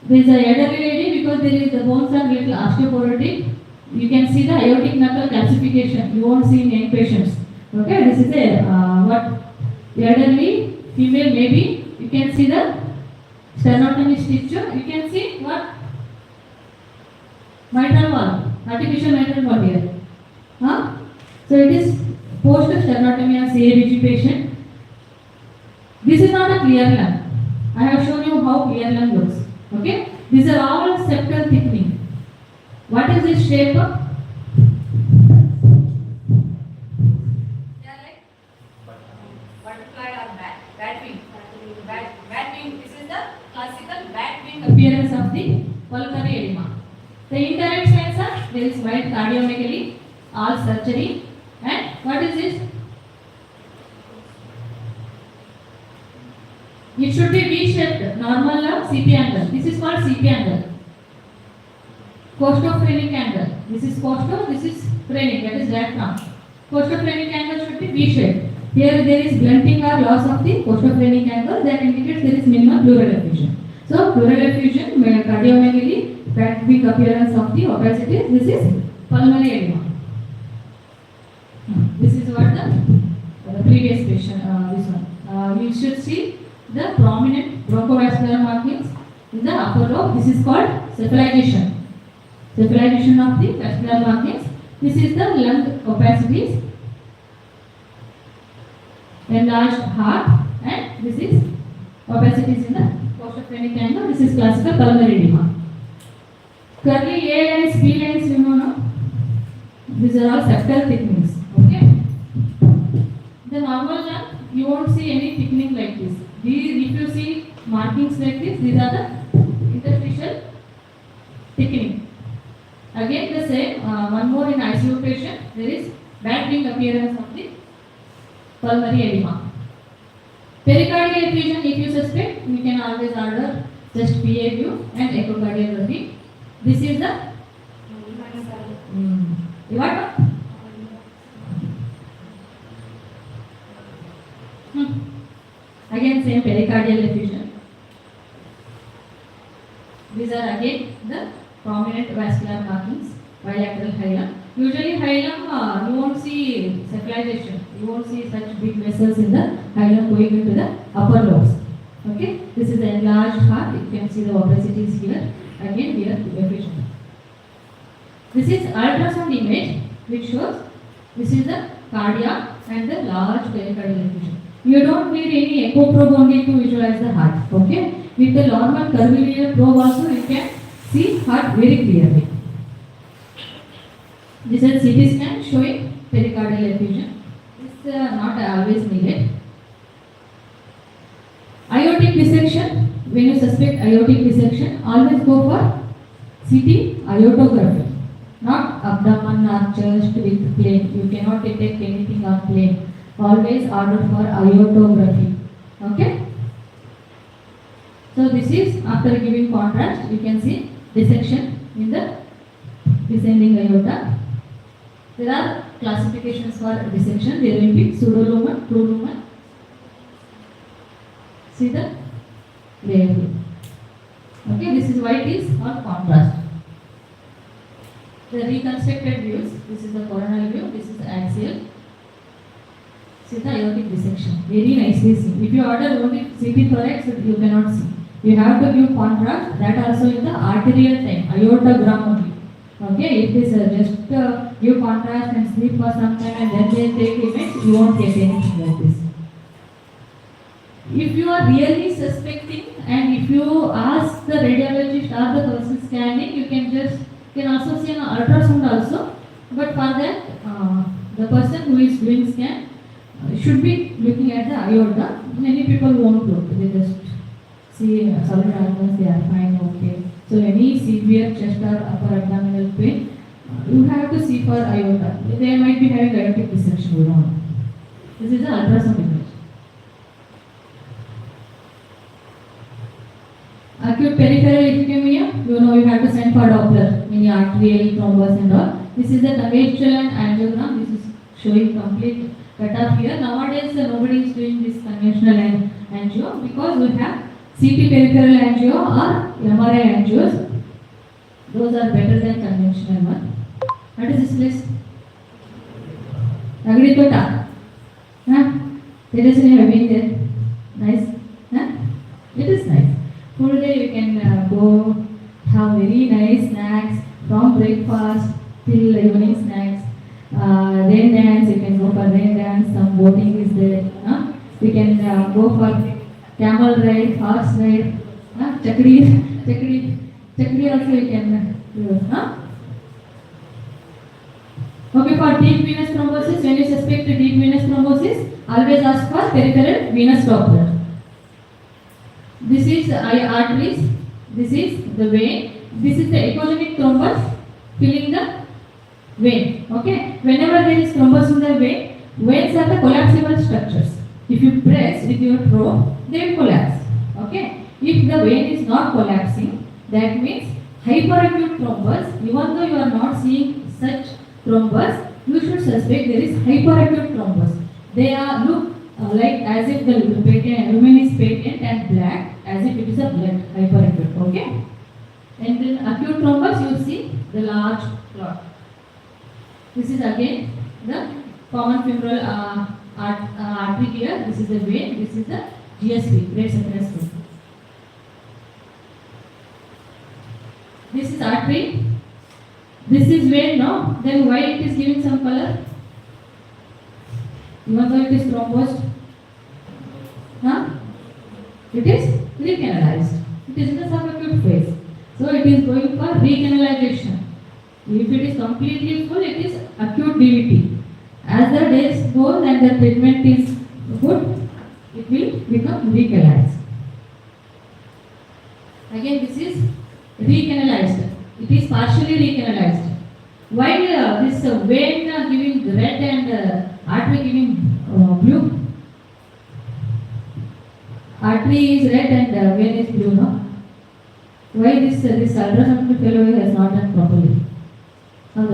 there is a elderly lady because there is the bones are little osteoporotic. You can see the aortic knuckle calcification. You won't see in young patients. Okay, this is a what elderly female maybe. You can see the sternotomy stitch. You can see what mitral valve, artificial mitral valve here. So it is post sternotomy of CABG patient. This is not a clear lung. I have shown you how clear lung looks. Okay, these are all septal thickening. What is this shape? They are like butterfly or bat wing. Bat wing. This is the classical bat wing appearance of the pulmonary edema. The indirect signs are there is wide cardiomegaly, all surgery. And what is this? It should be V-shaped, normal CP angle. This is called CP angle. Costophrenic angle. This is costo, this is phrenic, that is diaphragm. Costophrenic angle should be V-shaped. Here there is blunting or loss of the costophrenic angle, that indicates there is minimum pleural effusion. So pleural effusion, cardiomegaly, bat wing appearance of the opacity. This is pulmonary edema. This is what the previous patient, this one. You should see the prominent bronchovascular markings in the upper lobe. This is called cephalization. Cephalization of the vascular markings. This is the lung opacities, enlarged heart and this is opacity is in the postophrenic angle. This is classical pulmonary edema. Curly A lines, B lines, you know, no? These are all septal thickenings. Okay. The normal one, you won't see any thickening like this. These, if you see markings like this, these are the interstitial thickening. Again the same, one more in ICU patient, there is bad wing appearance of the pulmonary edema. Pericardial effusion, if you suspect, you can always order just PA view and echocardiography. This is the what? Again same pericardial effusion. These are again the prominent vascular markings, bilateral hilum. Usually hilum, you won't see cephalization. You won't see such big vessels in the hilum going into the upper lobes. Okay, this is the enlarged heart. You can see the opacities here. Again here effusion. This is ultrasound image which shows this is the cardiac and the large pericardial effusion. You don't need any echo probe only to visualize the heart. Okay, with the normal curvilinear probe also you can see heart very clearly. This is CT scan showing pericardial effusion. This is not always needed. Aortic dissection. When you suspect aortic dissection, always go for CT aortography. Not abdomen or chest with plane. You cannot detect anything on plane. Always order for aortography. Okay. So this is after giving contrast, you can see dissection in the descending aorta. There are classifications for dissection. There will be pseudolumen, true lumen. See the layer. Okay, this is why it is on contrast. The reconstructed views. This is the coronal view. This is the axial. See the aortic dissection. Very nicely seen. If you order only CT thorax, you cannot see. You have to give contrast. That also in the arterial time, aortogram only. Okay, if this just give contrast and sleep for some time and then they take image, you won't get anything like this. If you are really suspecting and if you ask the radiologist or the person scanning, you can also see an ultrasound also. But for that, the person who is doing scan should be looking at the aorta. Many people won't look. They just see solid organs, they are fine, okay. So any severe chest or upper abdominal pain, you have to see for aorta. They might be having aortic dissection, we don't know. This is the ultrasound image. Acute peripheral ischemia, you know you have to send for Doppler, many arterial thrombus and all. This is the conventional angiogram. This is showing complete cutoff here. Nowadays nobody is doing this conventional angio because we have CT peripheral angio or MRI angios. Those are better than conventional one. What is this place? Agritota. Huh? Seriously, have been there? Nice. Huh? It is nice. Full day you can go have very nice snacks from breakfast till evening snacks. Rain dance, you can go for rain dance. Some boating is there. Huh? You can go for camel ride, horse ride, chakri also you can do. Huh? Okay, for deep venous thrombosis, when you suspect deep venous thrombosis, always ask for peripheral venous Doppler. This is arteries, this is the vein, this is the echogenic thrombus filling the vein. Okay, whenever there is thrombus in the vein, veins are the collapsible structures. If you press with your probe, they will collapse. Okay, if the vein is not collapsing, that means hyperacute thrombus. Even though you are not seeing such thrombus, you should suspect there is hyperacute thrombus. They are look like as if the lumen is patent and black, as if it is a blood hyperacute. Okay, and then acute thrombus, you see the large clot. This is again the common femoral artery here. This is the vein. This is the GSP, great saphenous vein. This is artery. This is vein, no? Then why it is giving some color? Even though it is thrombosed. Huh? it is recanalized. It is in the subacute phase. So it is going for recanalization. If it is completely full, it is acute DVT. As the days go and the treatment is good, it will become recanalized. Again, this is recanalized. It is partially recanalized. While this vein giving red and artery giving blue. Artery is red and vein is blue, no? Why this ultrasound fellow has not done properly? How's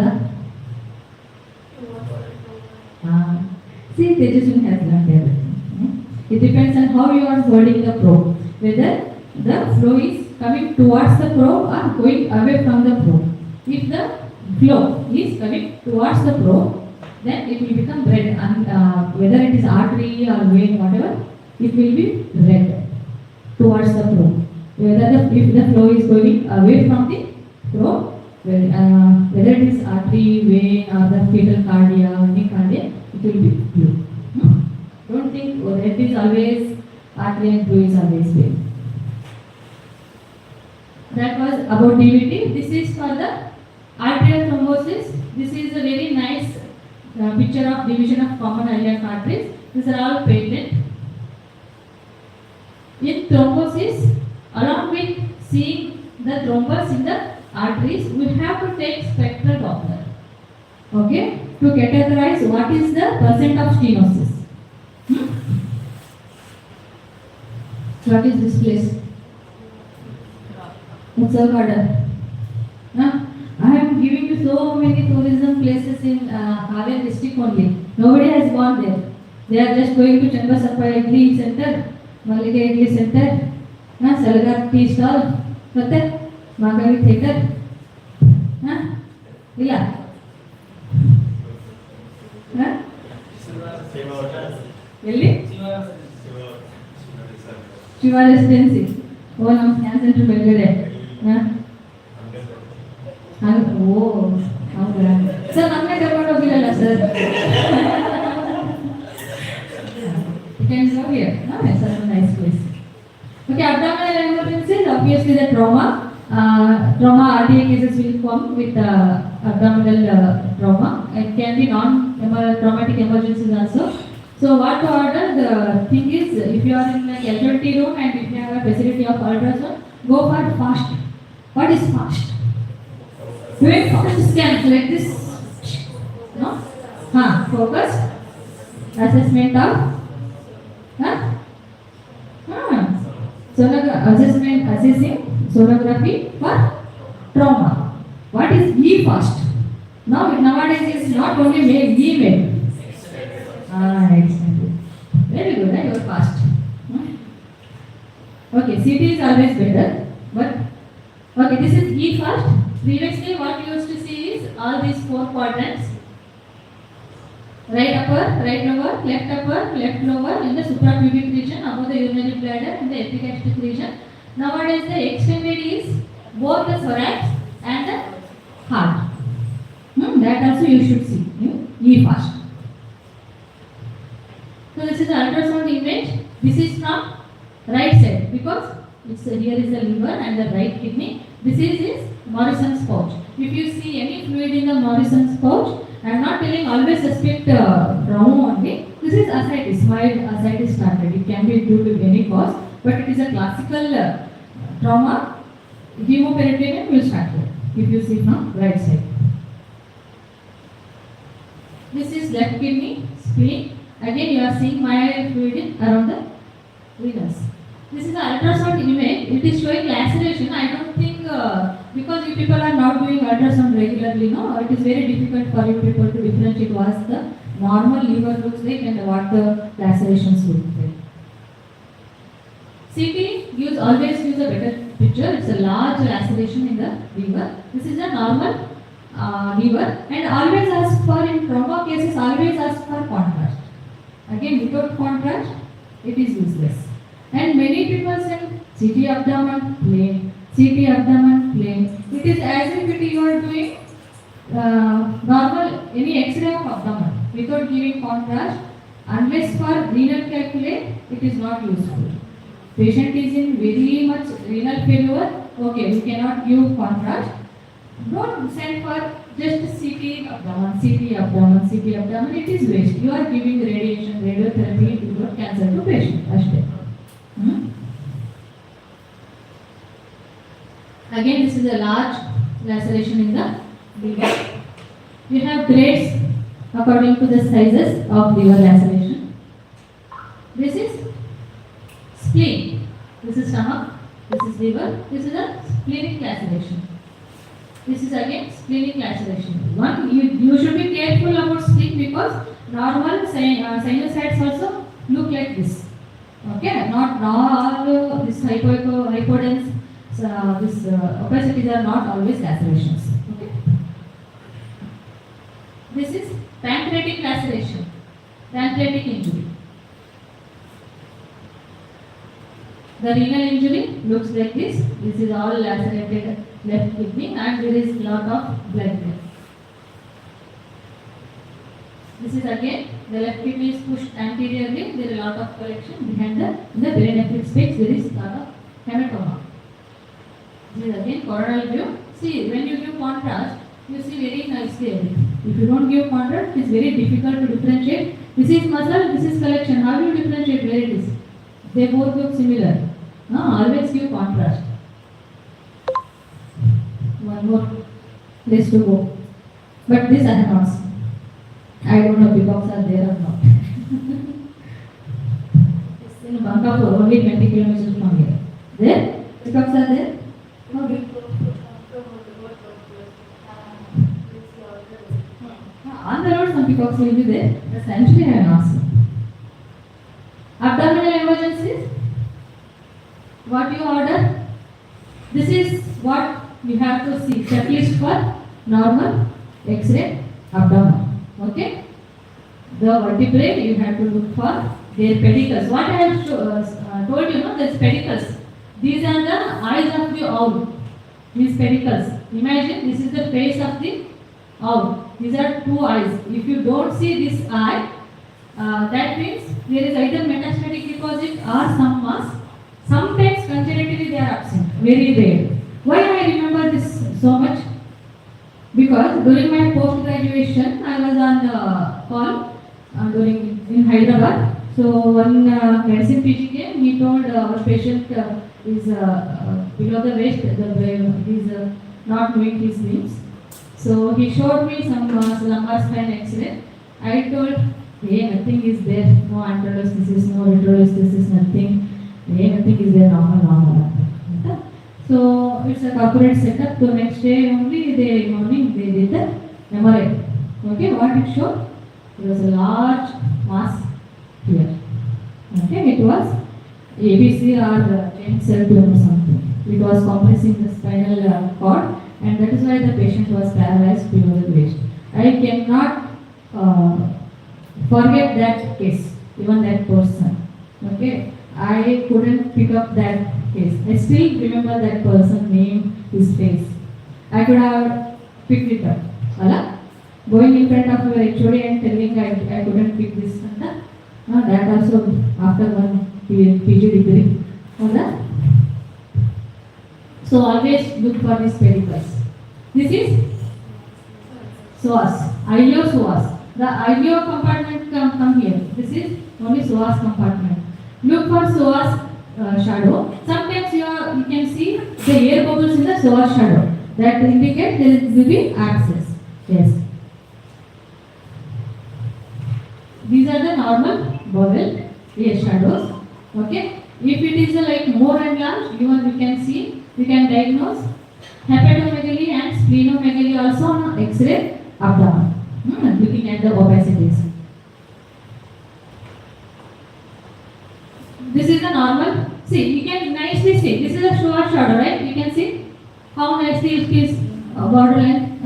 see, Tejaswini has learned everything. It depends on how you are holding the probe. Whether the flow is coming towards the probe or going away from the probe. If the flow is coming towards the probe, then it will become red. And whether it is artery or vein, whatever, it will be red towards the probe. If the flow is going away from the probe, whether it is artery, vein, or the fetal cardia, any cardia, it will be blue. Don't think red is always artery and blue is always vein. That was about DVT. This is for the arterial thrombosis. This is a very nice picture of division of common iliac arteries. These are all patent. In thrombosis, along with seeing the thrombus in the arteries, we have to take spectral Doppler. Okay? To categorize what is the percent of stenosis. What is this place? It's a garden. I am giving you so many tourism places in Haveli district only. Nobody has gone there. They are just going to Changasappa Idli Center, Malika Idli Center, Salgar Tea Stall, Magavi Theatre. Illa? Really? Shiva Residency. Oh, no, cancer to Belgrade. Oh, okay. Sir, हमने करवाना भी लगा sir. You can go here. No, it's a nice place. Okay, abdominal emergencies, obviously the trauma. Trauma RDA cases will come with abdominal trauma. It can be non-traumatic emergencies also. So what to order? The thing is, if you are in a casualty room and if you have a facility of ultrasound, go for fast. What is fast? Do a fast scan like this. No? Focus. Assessment of. Assessing sonography for trauma. What is E fast? Nowadays it's not only male, E male. Extended. Very good, you are fast. Okay, CT is always better, but okay, this is E fast. Previously, what you used to see is all these four quadrants: right upper, right lower, left lower, in the suprapubic region, above the urinary bladder, and the epigastric region. Nowadays, the extended is both the thorax and the heart. That also you should see. E fast. So this is the ultrasound image. This is from right side because here is the liver and the right kidney. This is his Morrison's pouch. If you see any fluid in the Morrison's pouch, I am not telling always suspect trauma only. This is ascites, mild ascites started. It can be due to any cause, but it is a classical trauma. Hemoperitoneum will start here. If you see from right side. This is left kidney, spleen. Again, you are seeing mild fluid around the venous. This is the ultrasound image. It is showing laceration. I don't think because you people are not doing ultrasound regularly, no, it is very difficult for you people to differentiate what the normal liver looks like and what the lacerations look like. CT always use a better picture. It's a large laceration in the liver. This is a normal liver, and always ask for, in trauma cases, always ask for contrast. Again, without contrast, it is useless. And many people say CT abdomen plain, CT abdomen plain. It is as if you are doing normal any X-ray of abdomen without giving contrast. Unless for renal calculate, it is not useful. Patient is in very much renal failure. Okay, we cannot give contrast. Don't send for just CT abdomen, CT abdomen, CT abdomen. It is waste. You are giving radiation, radiotherapy to your cancer to patient. Again, this is a large laceration in the liver. We have grades according to the sizes of liver laceration. This is spleen. This is stomach. This is liver. This is a splenic laceration. This is again splenic laceration. One, you should be careful about spleen because normal sinusites also look like this. Okay, not all this hypodense, this opacities are not always lacerations. Okay. This is pancreatic laceration, pancreatic injury. The renal injury looks like this. This is all lacerated left kidney and there is lot of blood there. This is again the left kidney is pushed anteriorly. There is a lot of collection behind in the perinephric space. There is lot of hematoma. This is again coronal view. See, when you give contrast, you see very nicely everything. If you don't give contrast, it is very difficult to differentiate. This is muscle, this is collection. How do you differentiate where it is? They both look similar. Always give contrast. One more place to go. But this I have not seen. I don't know peacocks are there or not. It's in Bangkok, only 20 kilometers from here. There? Peacocks are there? No. On the road, some peacocks will be there. But actually, I have not seen. Abdominal emergencies. What you order? This is what you have to see. Checklist for normal X-ray abdomen. Okay. The vertebrae you have to look for their pedicles. What I have told you, there's pedicles. These are the eyes of the owl. These pedicles. Imagine this is the face of the owl. These are two eyes. If you don't see this eye, that means there is either metastatic deposit or some mass. Sometimes congenitally they are absent. Very rare. Why I remember this so much? Because during my post-graduation, I was on call in Hyderabad. So one medicine PG came. He told our patient is below the waist. He is not moving his limbs. So he showed me some lumbar spine X-ray. I told, hey, nothing is there. No anterolesthesis, no retrolesthesis, nothing. Hey, nothing is there. Normal. So it's a corporate setup. So next day only, morning they did the MRI. Okay, what it showed? There was a large mass here. Okay, it was ABC or chain cell tumor or something. It was compressing the spinal cord, and that is why the patient was paralyzed below the waist. I cannot forget that case, even that person. Okay, I couldn't pick up that case. I still remember that person's name, his face. I could have picked it up. Voilà. Going in front of your HOD and telling I couldn't pick this. That also after one PG degree. Voilà. So always look for these pedicles. This is psoas, iliopsoas. The ilio compartment come here. This is only psoas compartment. Look for psoas shadow. Sometimes you can see the air bubbles in the psoas shadow. That indicate there will be abscess. Yes. These are the normal bowel air shadows. Okay. If it is like more enlarged, you can see, you can diagnose hepatomegaly and splenomegaly also on X-ray abdomen. Looking at the opacities. This is the normal. See, you can nicely see. This is a short shadow, right? You can see how nicely it is borderline.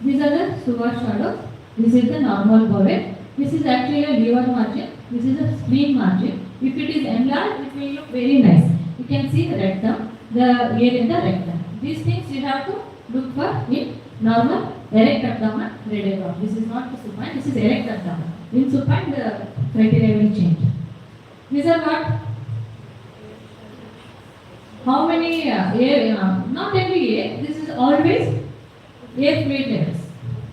These are the short shadows. This is the normal bowel. This is actually a liver margin. This is a spleen margin. If it is enlarged, it will look very nice. You can see the rectum, the air in the rectum. These things you have to look for in normal erect abdomen radiogram. This is not the supine, this is erect abdomen. In supine, the criteria will change. These are what? how many air, not every air, this is always air fluid levels.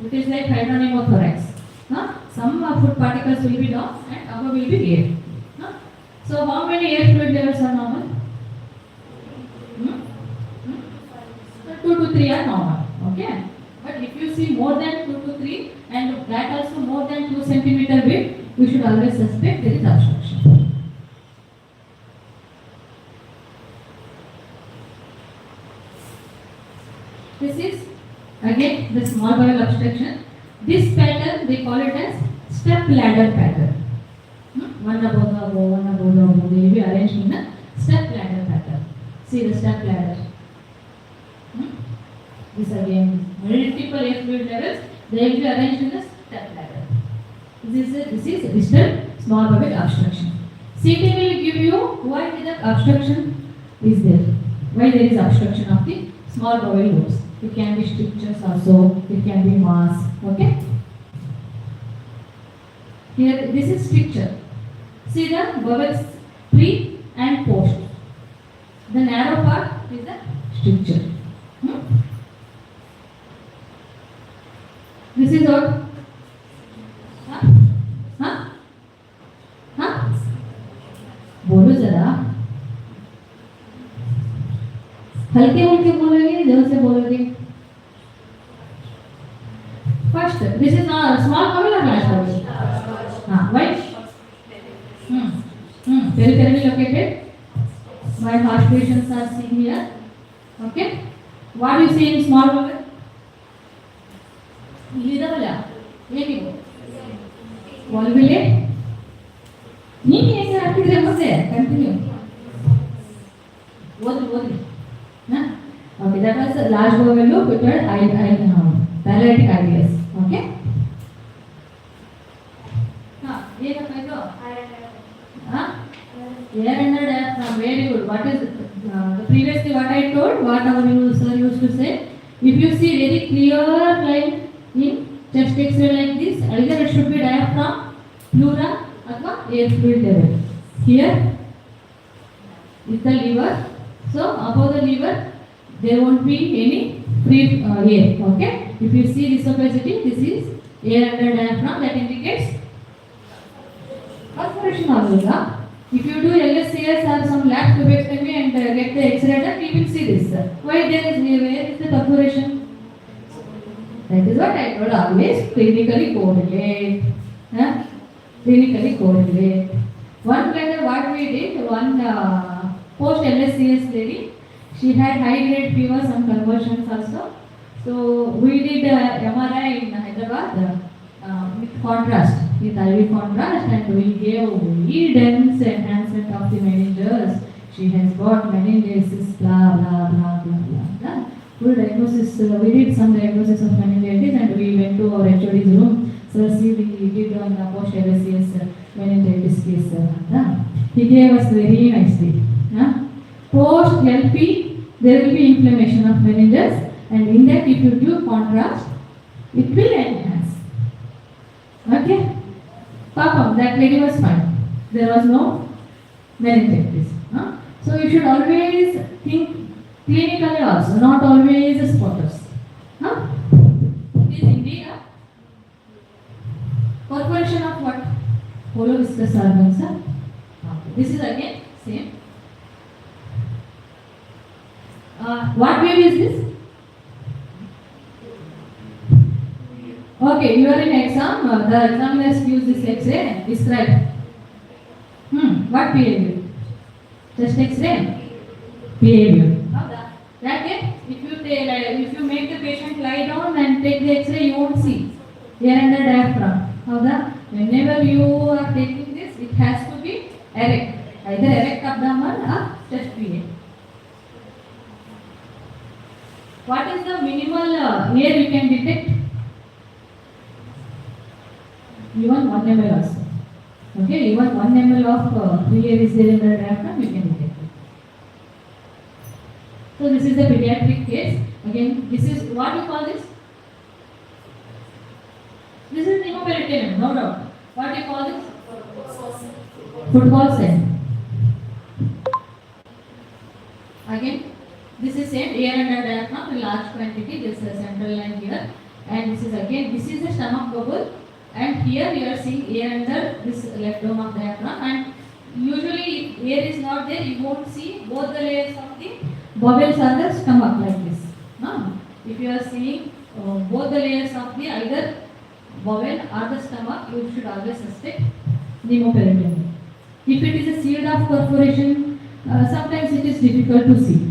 It is like hydropneumothorax. Some food particles will be down and above will be air. So how many air fluid levels are normal? 2 to 3 are normal. Okay. But if you see more than 2 to 3 and that also more than 2 centimeter width, we should always suspect there is obstruction. This is again the small bowel obstruction. This pattern they call it as step ladder pattern. One above the above, one above the above. They will be arranged in a step ladder pattern. See the step ladder. This again multiple air fluid levels. They will be arranged in a step ladder. This is distal small bowel obstruction. CT will give you why the obstruction is there. Why there is obstruction of the small bowel lobes. It can be strictures also. It can be mass. Okay. Here this is stricture. See the bowels pre and post. The narrow part is the stricture. This is what? बोलो जरा हल्के हल्के बोलोगे जोर से बोलोगे first this is not small bubble और large bubble हाँ white peripherally located while heart patients are seen here. Okay, what do you see in small bowel? ಇಲ್ಲಿದಾವಲ್ಲ ಏನಿವು ಒಳಗಡೆ ನೀನು ಹೆಂಗೆ ಹಾಕಿದ್ರೆ ಮತ್ತೆ ಕಂಟಿನ್ಯೂ ಓದ್ರಿ okay that was large bowl without paralytic ideas okay ಏನಪ್ಪ ಇದು air under diaphragm. Very good. What is previously what I told, what our sir used to say, if you see very clear line in chest X-ray like this, either it should be diaphragm, pleura, or air fluid level. Here is the liver. So above the liver there won't be any free air. Okay. If you see this opacity, this is air under diaphragm. That indicates perforation also. If you do LSCS or some lab tubectomy and get the X-ray done, you will see this. Why there is where is the perforation? That is what I told, always clinically correlate. Clinically correlate. One bladder, what we did, one post LSCS lady, she had high grade fever, some convulsions also. So we did MRI in Hyderabad with contrast, with IV contrast, and we gave very dense enhancement of the meninges. She has got meningitis, blah blah blah blah blah. Full diagnosis. We did some diagnosis of meningitis, and we went to our HOD's room. So see, we did on the post LSCS meningitis case. He gave us very nicely. Post LP, there will be inflammation of meninges, and in that, if you do contrast, it will enhance. Okay, Papa, that lady was fine. There was no meningitis. So you should always think clinically also, not always spotters. It is indeed a perforation of what? Holoviscous organs. This is again same. What wave is this? Okay, you are in exam. The examiners use this X-ray. Describe. What behavior? Just X-ray. Behavior. That if you make the patient lie down and take the X-ray, you won't see air under diaphragm. How that? Whenever you are taking this, it has to be erect. Either erect abdomen or chest PA. What is the minimal air you can detect? Even 1 ml also. Okay, even 1 ml of free air is there in the diaphragm, you can detect it. So this is the pediatric case. Again, this is what you call this? This is pneumoperitoneum, no doubt. What do you call this? Football cell. Again again, this is same air under diaphragm, a large quantity, this is a central line here, and this is again, this is the stomach bubble, and here you are seeing air under this left dome of diaphragm, and usually if air is not there, you won't see both the layers of the bowels on the stomach like this. If you are seeing both the layers of the either bowel or the stomach, you should always suspect pneumoperitoneum. If it is a seed of perforation, sometimes it is difficult to see.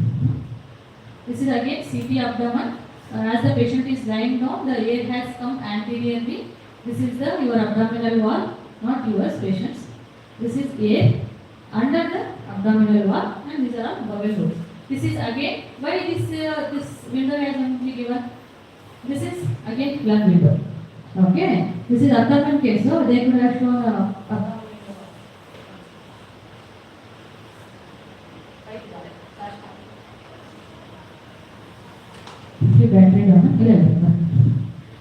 This is again CT abdomen. As the patient is lying down, the air has come anteriorly. This is your abdominal wall, not yours, patients. This is air under the abdominal wall, and these are all bowel holes. This is again, why this window has only given? This is again lung window. Okay, this is abdomen case, so they could have shown abdomen. Battery down.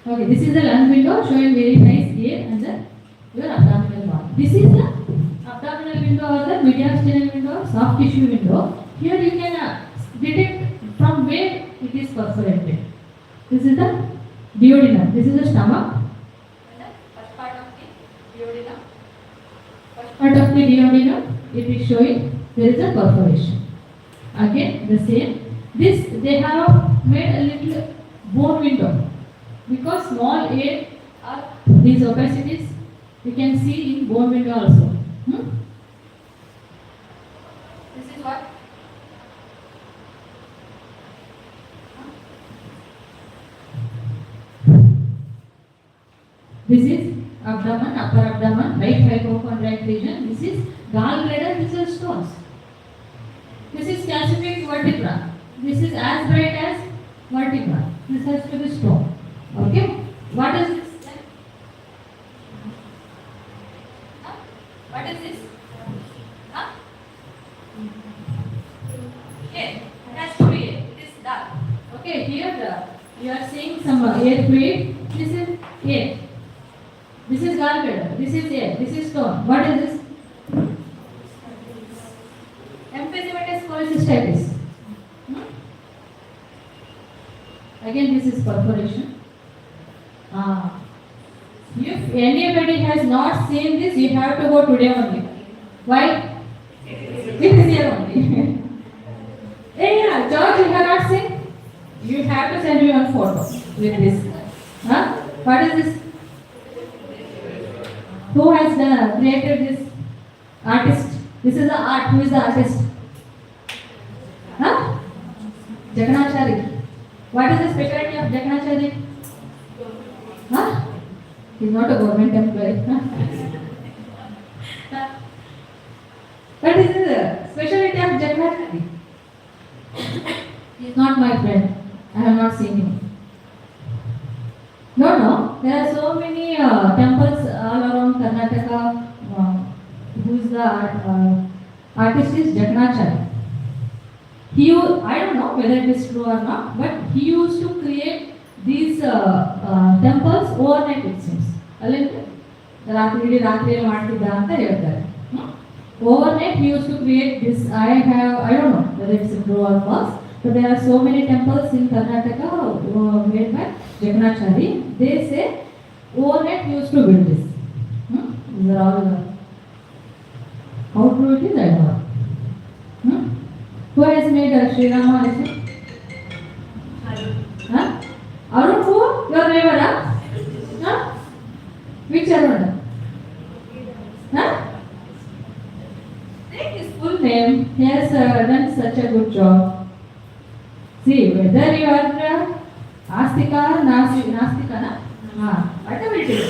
Okay, this is the lung window showing very nice air and your abdominal wall. This is the abdominal window or the mediastinal window, soft tissue window. Here you can detect from where it is perforated. This is the duodenum. This is the stomach. First part of the duodenum. First part of the duodenum, it is showing there is a perforation. Again, the same. This they have made a little bone window because small air or these opacities you can see in bone window also. This is what? This is abdomen, upper abdomen, right hypochondriac region. This is gallbladder, this is stones. This is calcific vertebra. This is as bright as vertebra. This has to be stone. Okay? What is this? What is this? Air. It has to be air. It is dark. Okay, here you are seeing some air fluid. This is air. This is gallbladder. This is air. This is stone. What is this? Emphysematous cholecystitis. Again, this is perforation. If anybody has not seen this, you have to go today only. Why? It is here only. Hey, yeah, George, you have not seen? You have to send me one photo with this. What is this? Who has created this? Artist. This is the art. Who is the artist? Jaganachari. What is the specialty of Jaganachari? He is not a government employee. What is the specialty of Jaganachari? He is not my friend. I have not seen him. No. There are so many temples all around Karnataka. Who is the artist is Jaganachari. I don't know whether it is true or not, but he used to create these temples overnight, it seems. Overnight he used to create this. I don't know whether it's true or false, but there are so many temples in Karnataka made by Jaganachari. They say overnight he used to build this. These are all how true it is, I don't know. Who has made Sri Rama also? Arun who? Your neighbor, Which Arun? Take his full name. He has done such a good job. See, whether you are Astika, Nastika, whatever it is.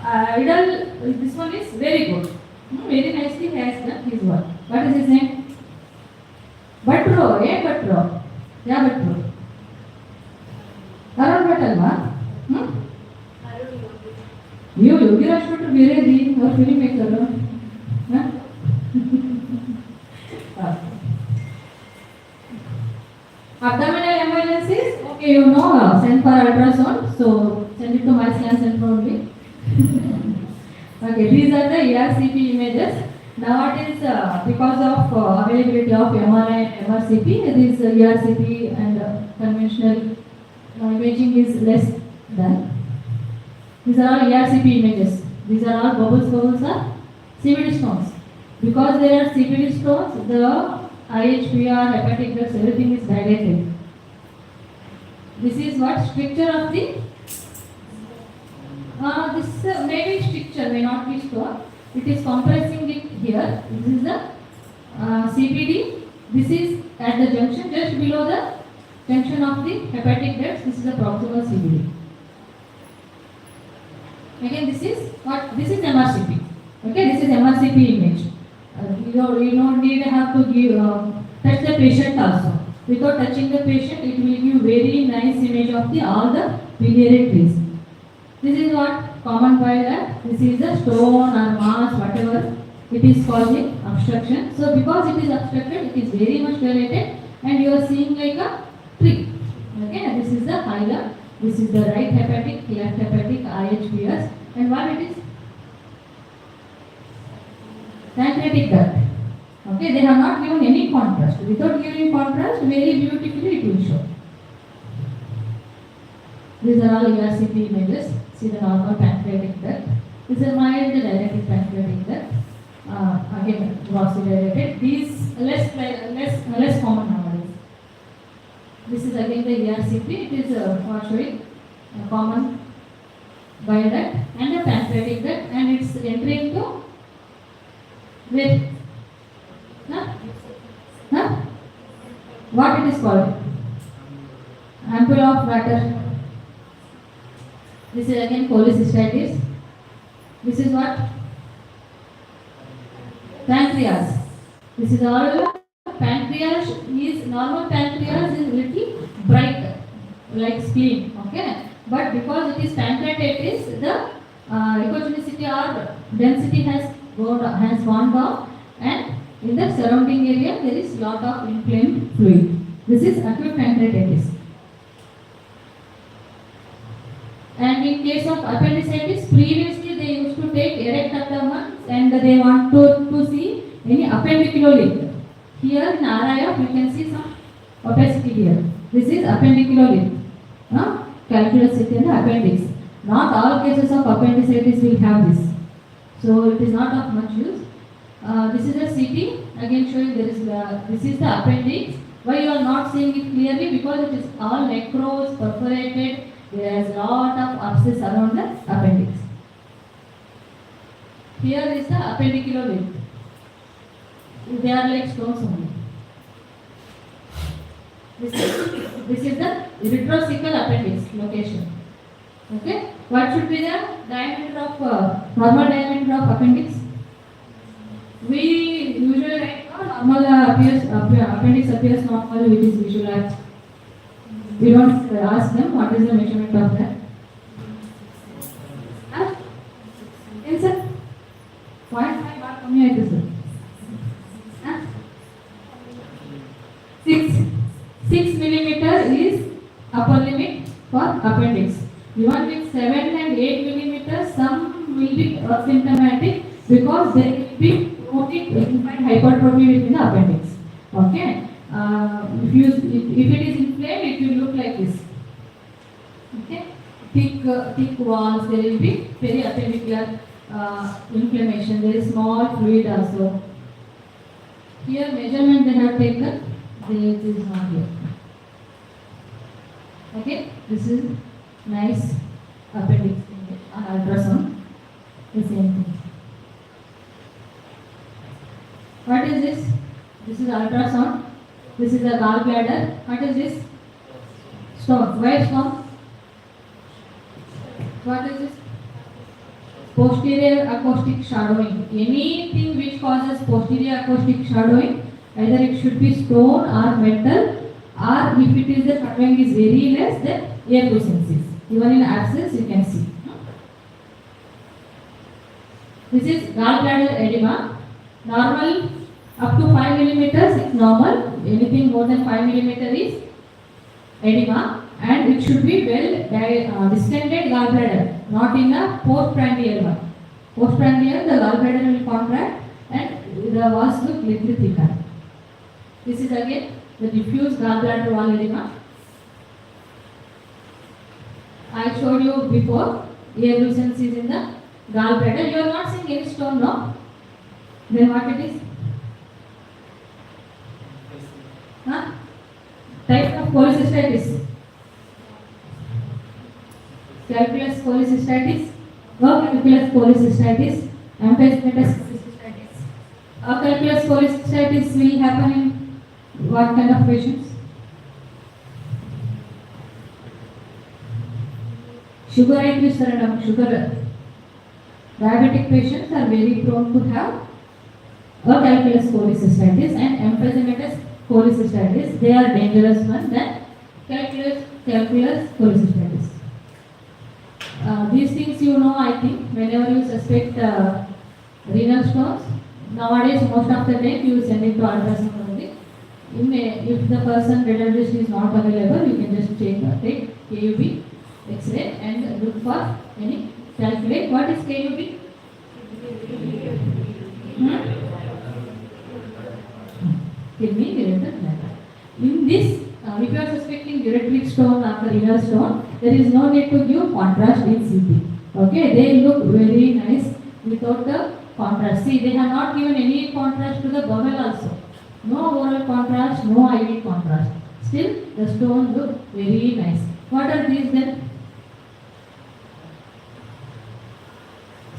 Idol, this one is very good. Very nicely he has done his work. What is his name? Bhatro, Bhatro. Yeah, Bhatro. Arun Bhatt alva? You, Yogiraj Bhatt Viredi, or filmmaker. Abdominal emergencies, okay, you know, send for ultrasound, so send it to my scan center only. Okay, these are the ERCP images. Nowadays, because of availability of MRI and MRCP, this ERCP and conventional imaging is less than. These are all ERCP images. These are all bubbles are CVD stones. Because there are CVD stones, the IHPR, hepatic ducts, everything is dilated. This is what structure of the this maybe structure may not be stone. It is compressing it here. This is the CPD. This is at the junction just below the junction of the hepatic ducts. This is the proximal CPD. Again, this is what? This is MRCP. Okay, this is MRCP image. You don't need have to give touch the patient also. Without touching the patient, it will give very nice image of the all the biliary trees. This is what common by that. This is a stone or mass, whatever it is causing obstruction. So because it is obstructed, it is very much dilated, and you are seeing like a tree. Okay, this is the hilum. This is the right hepatic, left hepatic, IHPS, and what it is? Pancreatic duct. Okay, they have not given any contrast. Without giving contrast, very beautifully it will show. These are all ERCP images. See the normal pancreatic duct. This is mild dilated pancreatic duct. Again, grossly dilated. These less common nowadays. This is again the ERCP. It is showing a common bile duct and a pancreatic duct, and it's entering to where? What it is called? Ampoule of water. This is again cholecystitis. This is what? Pancreas. This is all pancreas is normal pancreas is little bright like spleen. Okay, but because it is pancreatitis, the echogenicity or density has gone down, and in the surrounding area there is lot of inflamed fluid. This is acute pancreatitis. And in case of appendicitis, previously they used to take erect abdomen and they want to see any appendicular leak. Here in RIF you can see some opacity here. This is appendicular leak. Calculus it in the appendix. Not all cases of appendicitis will have this. So it is not of much use. This is a CT, again showing there is this is the appendix. Why you are not seeing it clearly? Because it is all necrosed, perforated. There is a lot of abscess around the appendix. Here is the appendicular vein. They are like stones only. This is the retrocecal appendix location. Okay. What should be the diameter of normal diameter of appendix? We usually write normal appendix appears normal, which is visualized. We don't ask them what is the measurement of that. Answer. 0.5 bar कमी है तो sir. 6 millimeter is upper limit for appendix. Even with 7 and 8 millimeters, some will be asymptomatic because there will be hypertrophy within the appendix. Okay. If it is inflamed, it will look like this. Okay. Thick walls. There will be periappendicular inflammation. There is small fluid also. Here measurement they have taken. This is not here. Okay. This is nice appendix on ultrasound. The same thing. What is this? This is ultrasound. This is a gallbladder. What is this? Stone. Why stone? What is this? Posterior acoustic shadowing. Anything which causes posterior acoustic shadowing, either it should be stone or metal, or if it is the shadowing is very less, then air lucencies. Even in abscess you can see. This is gallbladder edema. Normal up to 5 millimeters is normal. Anything more than 5 millimeter is edema, and it should be well distended gallbladder, not in a postprandial one. Postprandial, the gallbladder will contract and the walls look little thicker. This is again the diffuse gallbladder wall edema. I showed you before, air lucence is in the gallbladder. You are not seeing any stone, no? Then what it is? Huh? Type of cholecystitis. Calculus cholecystitis, calculus cholecystitis, emphysematous cholecystitis. Calculus cholecystitis will happen in what kind of patients? Sugar. Diabetic patients are very prone to have calculus cholecystitis and emphysematous cholecystitis. They are dangerous one than calculus cholecystitis. These things you know, I think, whenever you suspect renal stones, nowadays most of the time you send it to ultrasound only. If the person radiologist is not available, you can just take KUB X-ray and look for any calculate. What is KUB? Kidney ureter bladder. In this, if you are suspecting ureteric stone or renal stone, there is no need to give contrast in CT. Okay, they look very nice without the contrast. See, they have not given any contrast to the bowel also. No oral contrast, no IV contrast. Still, the stone look very nice. What are these then?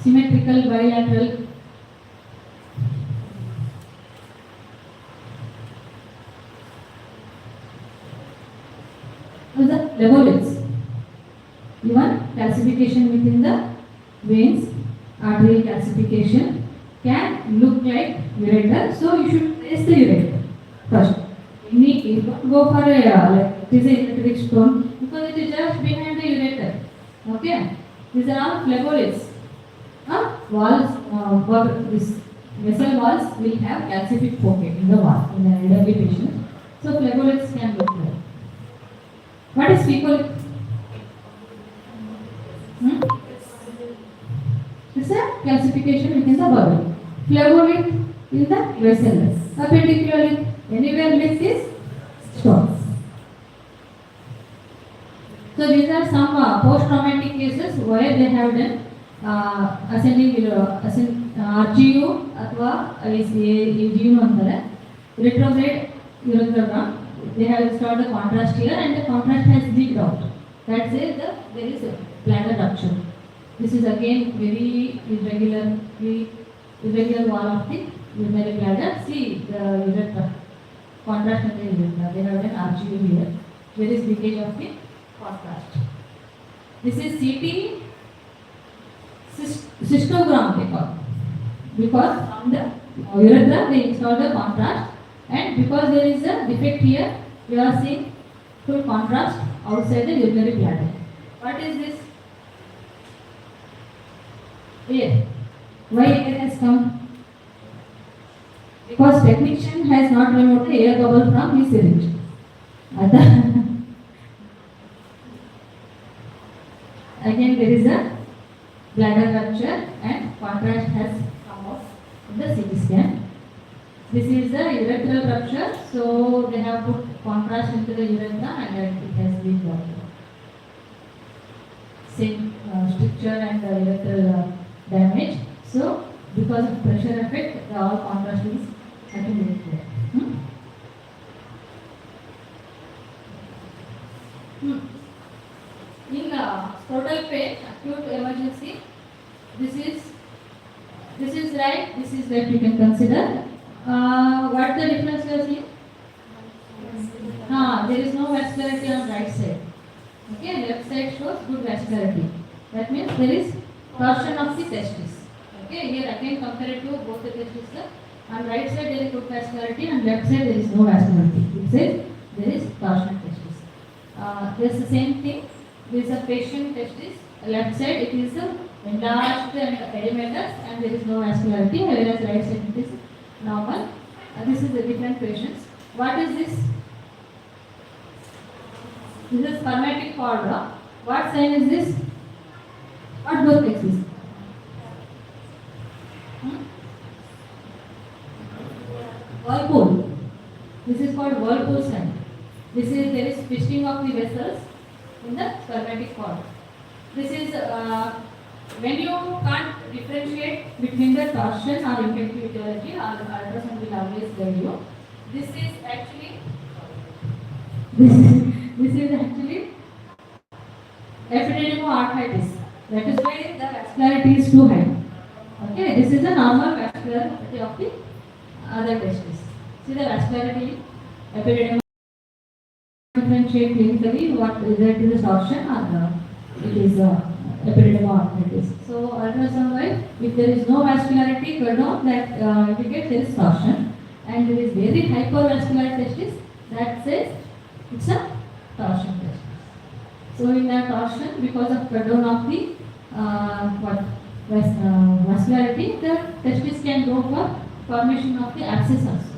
Symmetrical bilateral. The levolates. Even calcification within the veins, arterial calcification can look like ureter. So you should place the ureter first. You don't go for a like it is a ureteric stone because it is just behind the ureter. Okay, these are all levolates. Walls, this vessel walls will have calcific pocket in the wall in the elderly patient. So levolates can look like. What is fecal? It's a calcification within the bowel. Flavonoid in the vessel. Appendicular anywhere less is stones. So these are some post-traumatic cases where they have done ascending RGU ಅಥವಾ AGU ಅಂತಾರೆ retrograde ureterogram. They have installed the contrast here and the contrast has leaked out. That says there is a bladder rupture. This is again very irregular wall of the urinary bladder. See the ureter, contrast in the ureter. They have an RGU here. There is leakage of the contrast. This is CT cystogram they call. Because on the ureter they install the contrast and because there is a defect here, you are seeing full contrast outside the urinary bladder. What is this? Air. Why air has come? Because technician has not removed the air bubble from his syringe. Again there is a bladder rupture and contrast has come out in the CT scan. This is the ureteral rupture, so they have put contrast into the urethra and it has been blocked. Same stricture and the ureteral damage. So because of pressure effect, the all contrast is accumulated there. In total pain, acute emergency, this is right, this is left. You can consider. What the difference you are seeing? There is no vascularity on right side. Okay, left side shows good vascularity. That means there is torsion of the testis. Okay, here again compare to both the testes. On right side there is good vascularity, and left side there is no vascularity. It says there is torsion testis. There is the same thing. There is a patient testis. Left side it is enlarged and edematous, and there is no vascularity. Whereas right side it is normal. This is a different patients. What is this? This is spermatic cord. What sign is this? What growth exists? of the vessels in the spermatic cord. This is when you can't differentiate between the torsion or infective etiology, ultrasound will always guide you. This is actually epididymoarthritis. That is why the vascularity is too high. Okay, this is the normal vascularity of the other testis. See the vascularity, epididymo differentiate clinically what whether it is a torsion or it is epididymoarthritis. So ultrasound wise, if there is no vascularity, cordon that indicates there is torsion, and there is very hypervascular testis, that says it's a torsion testis. So in that torsion, because of cordon of the vascularity, the testis can go for formation of the abscess also.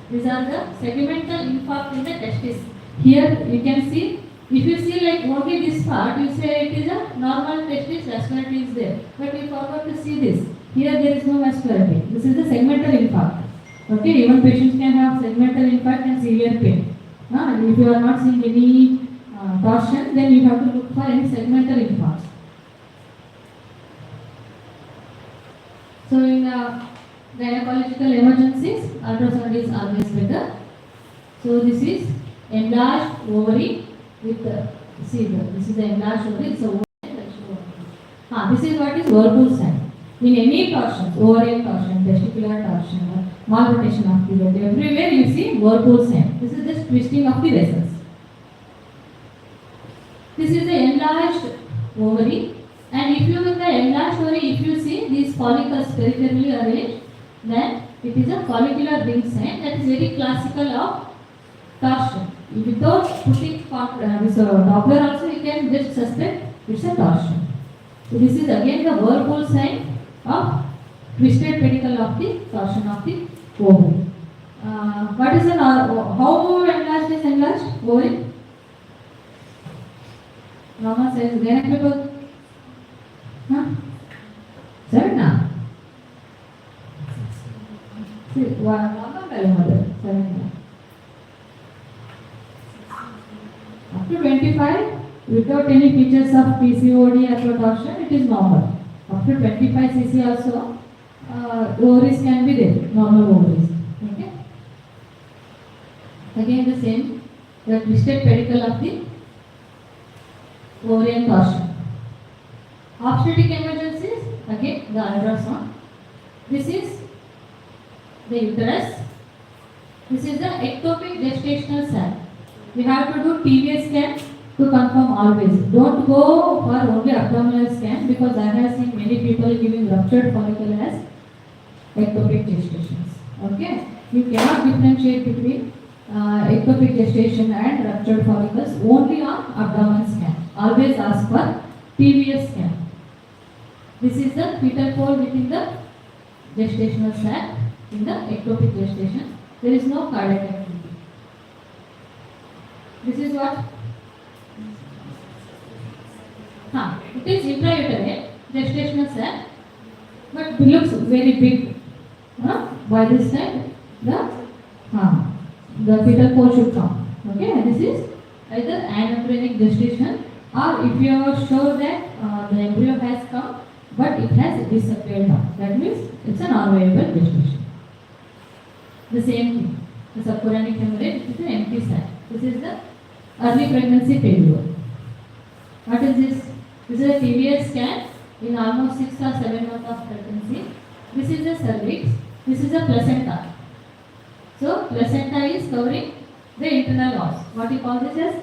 These are the segmental infarct in the testis. Here you can see, if you see like only this part, you say it is a normal testis, vascularity is there. But you forgot to see this. Here there is no vascularity. This is the segmental infarct. Okay, even patients can have segmental infarct and severe pain. If you are not seeing any torsion, then you have to look for any segmental infarct. So in gynecological emergencies, ultrasound is always better. So this is enlarged ovary with this is the enlarged ovary. It's a ovary. This is what is Whirlpool sign. In any torsion, ovarian torsion, testicular torsion, malrotation of the bed, everywhere you see Whirlpool sign. This is just twisting of the vessels. This is the enlarged ovary, and if you in the enlarged ovary, if you see these follicles peripherally arranged, then it is a follicular ring sign. That is very classical of torsion. Without putting this Doppler also, you can just suspect it's a torsion. So this is again the Whirlpool sign of twisted pedicle of the torsion of the ovary. What is the how enlarged is enlarged ovary? Normal size. Gynecological. 7 now. See, normal value 7. Up to 25, without any features of PCOD or torsion, it is normal. Up to 25 cc also, ovaries can be there, normal ovaries. Okay. Again the same, the twisted pedicle of the ovarian torsion. Obstetric emergencies, again the ultrasound. This is the uterus. This is the ectopic gestational sac. We have to do TVS scan to confirm always. Don't go for only abdominal scan, because I have seen many people giving ruptured follicle as ectopic gestations. Okay, you cannot differentiate between ectopic gestation and ruptured follicles only on abdominal scan. Always ask for TVS scan. This is the fetal pole within the gestational sac. In the ectopic gestation, there is no cardiac activity. This is what? It is intrauterine gestational sac, but it looks very big. By this time, the fetal pole should come. Okay, this is either anembryonic gestation, or if you are sure that the embryo has come but it has disappeared now, that means it's a non-viable gestation. The same thing, the subchorionic hemorrhage is an empty sac. This is the early pregnancy failure. What is this? This is a TVS scan in almost 6 or 7 months of pregnancy. This is the cervix. This is the placenta. So placenta is covering the internal walls. What you call this as?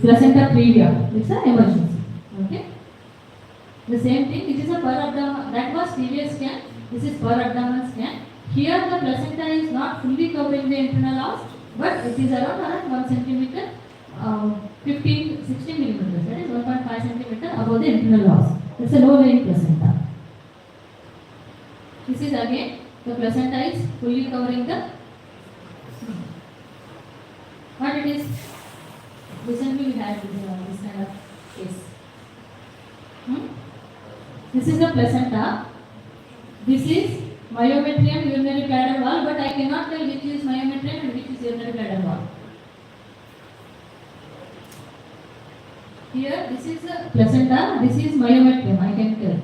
Placenta previa. It's an emergency. Okay. The same thing. It is a per abdomen. That was TVS scan. This is per abdomen scan. Here the placenta is not fully covering the internal walls, but it is around 1 centimeter, 16 millimeters, that is 1.5 centimeter above the internal walls. It's a low-lying placenta. This is again, the placenta is fully covering the, what it is, recently we had this kind of case. This is the placenta. This is myometrium urinary bladder wall, but I cannot tell which is myometrium and which is urinary bladder wall. Here, this is a placenta, this is myometrium, I can tell.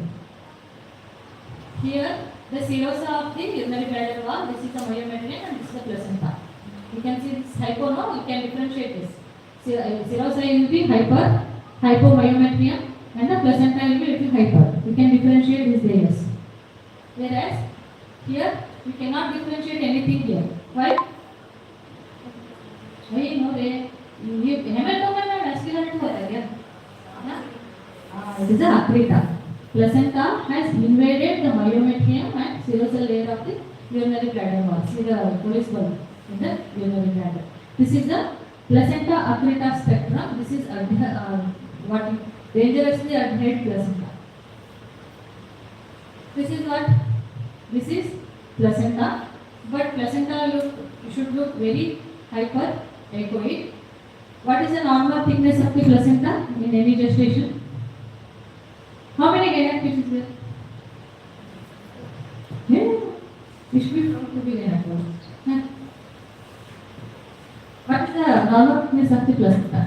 Here, the serosa of the urinary bladder wall, this is the myometrium and this is the placenta. You can see this hypo, no? You can differentiate this. Serosa will be hypomyometrium and the placenta will be little hyper. You can differentiate these layers. Whereas, here, you cannot differentiate anything here. Why? Why you know they? You hematoma and vascular network. It is a accreta. Placenta has invaded the myometrium and serosal layer of the urinary bladder wall. See the police ball in the urinary bladder. This is the placenta accreta spectrum. This is what dangerously adherent placenta. This is what? This is placenta, but placenta should look very hyper echoic. What is the normal thickness of the placenta in any gestation? How many gynae is there? Yeah, it should be found to be gynae. What is the normal thickness of the placenta?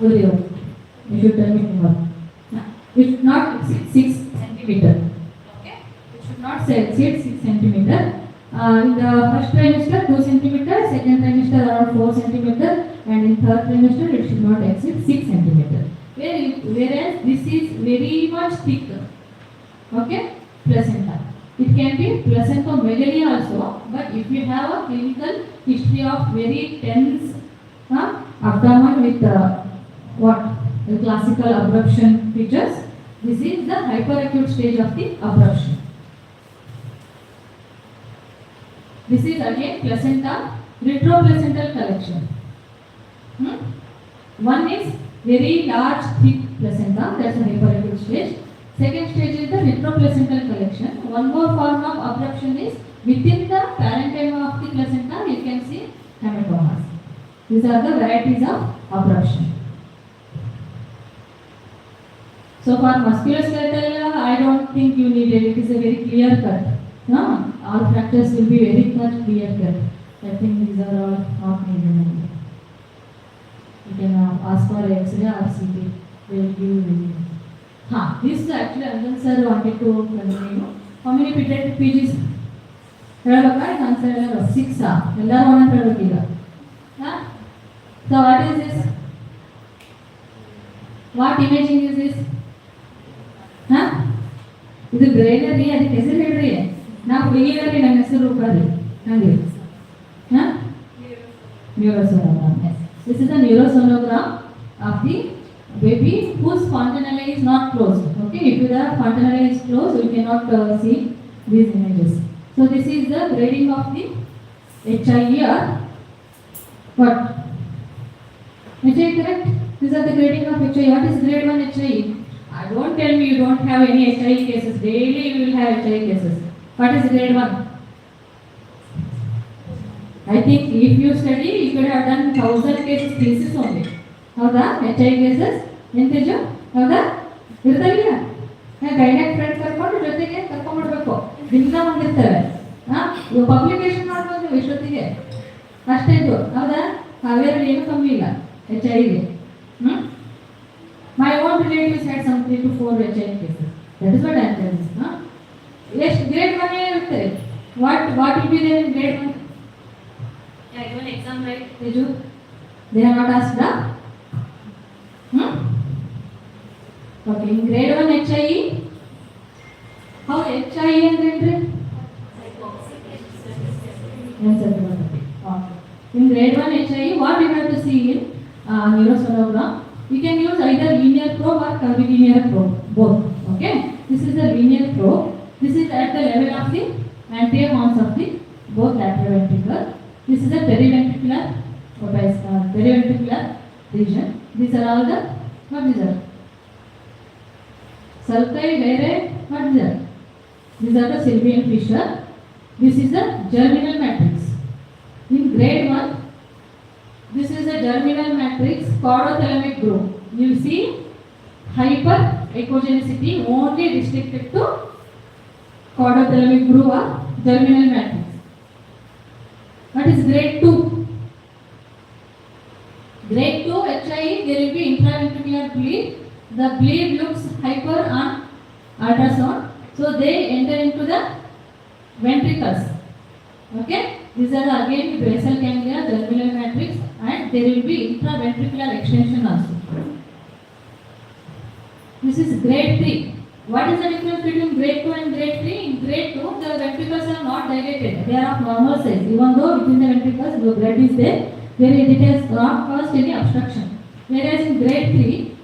You should tell me more. It should not exceed 6 centimeter. Okay? It should not exceed 6 centimeter. In the first trimester 2 centimeter, second trimester around 4 centimeter, and in third trimester it should not exceed 6 centimeter. Whereas this is very much thicker. Okay? Placenta. It can be placentomegaly also, but if you have a clinical history of very tense abdomen with the classical abruption features, this is the hyperacute stage of the abruption. This is again placenta, retroplacental collection. One is very large, thick placenta, that's a hyperacute stage. Second stage is the retroplacental collection. One more form of abruption is within the parenchyma of the placenta, you can see hematomas. These are the varieties of abruption. So for musculoskeletal, I don't think you need it. It is a very clear cut. No, all fractures will be very much clear cut. I think these are all not needed. You can ask for X-ray or CT. They will give you. This actually Anjan sir wanted to continue. How many pediatric PGs? Answer 6. So what is this? What imaging is this? ಇದು ಗ್ರೇನರ್ ರೀ, ಅದಕ್ಕೆ ಹೆಸರು ಹೇಳ್ರಿ. ನಾವು ಹುಡುಗಿಯರಲ್ಲಿ ನನ್ನ ಹೆಸರು ರೂಪಾರಿ ಹಂಗೆ ನ್ಯೂರೋಸೋನೋಗ್ರಾಮ್. This is a neurosonogram of the baby whose fontanelle is not closed. Okay, if the fontanelle is closed, we cannot see these images. So this is the grading of the HIE or what? HIE, correct? These are the grading of HIE. What is grade 1 HIE? Don't tell me you don't have any HIE cases. Daily you will have HIE cases. What is grade 1? I think if you study, you could have done 1000 cases thesis only. ಹೌದಾ? HIE cases ಎಂತೇಜು? ಹೌದಾ? ಇರ್ತಾವಿಲ್ಲ? Guided friend ಕರ್ಕೊಂಡು ಜೊತೆಗೆ ಕರ್ಕೊಂಡ್ಬಿಡ್ಬೇಕು. ದಿನ ಬಂದಿರ್ತಾರೆ. ಇವಾಗ publication ಮಾಡ್ಬೋದು ನೀವು ಇಷ್ಟೊತ್ತಿಗೆ. ಅಷ್ಟೇ ಇದು. ಹೌದಾ? ಅವೇರಲ್ಲಿ ಏನು ಕಮ್ಮಿ ಇಲ್ಲ HIE-ಗೆ. My own relatives had some 3 to 4 HIE cases. That is what I am telling you. Yes, grade 1 ಇರುತ್ತೆ. What will be there in grade 1? Yeah, given exam, right? Teju? They have not asked the? Okay, in grade 1 HIE, how HIE and entry? In grade 1 HIE, what you have to see in neurosonogram? You can use either linear probe or curvilinear probe, both. Okay, this is the linear probe. This is at the level of the anterior horns of the both lateral ventricle. This is a periventricular region. These are all the what is that? Sulci, gyre, what is that? These are the Sylvian fissure. This is the germinal matrix. In grade 1, this is a germinal matrix, chordothalamic groove. You see hyper echogenicity only restricted to chordothalamic groove or germinal matrix. What is grade 2? Grade 2 HIE, there will be intraventricular bleed. The bleed looks hyper on ultrasound. So they enter into the ventricles. Okay? These are again basal ganglia, the alveolar matrix, and there will be intraventricular extension also. This is grade 3. What is the difference between grade 2 and grade 3? In grade 2, the ventricles are not dilated. They are of normal size. Even though within the ventricles the blood is there, it has not caused any obstruction. Whereas in grade 3,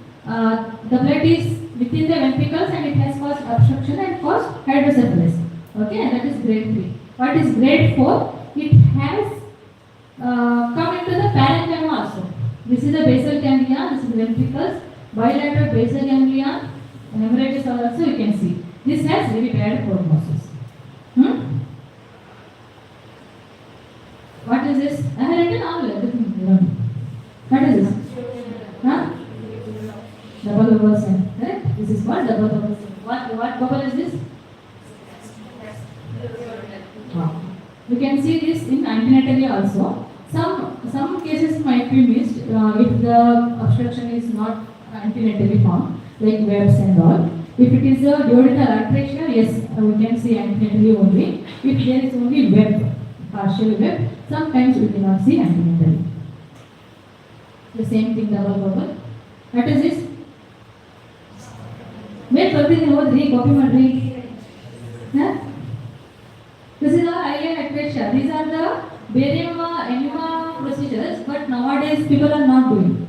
the blood is within the ventricles and it has caused obstruction and caused hydrocephalus. Okay, that is grade 3. What is grade 4? It has come into the parenchyma also. This is the basal ganglia, this is the ventricles, bilateral basal ganglia, hemorrhages also you can see. This has very bad prognosis. What is this? I have written all everything. What is this? Huh? Double bubble sign. Correct? This is called double bubble sign. What bubble is this? You can see this in antenatally also. Some cases might be missed if the obstruction is not antenatally formed, like webs and all. If it is a duodenal atresia, yes, we can see antenatally only. If there is only web, partial web, sometimes we cannot see antenatally. The same thing, double bubble. What is this? Wait, copy madri. This is our iliac atresia. These are the barium enema procedures, but nowadays people are not doing.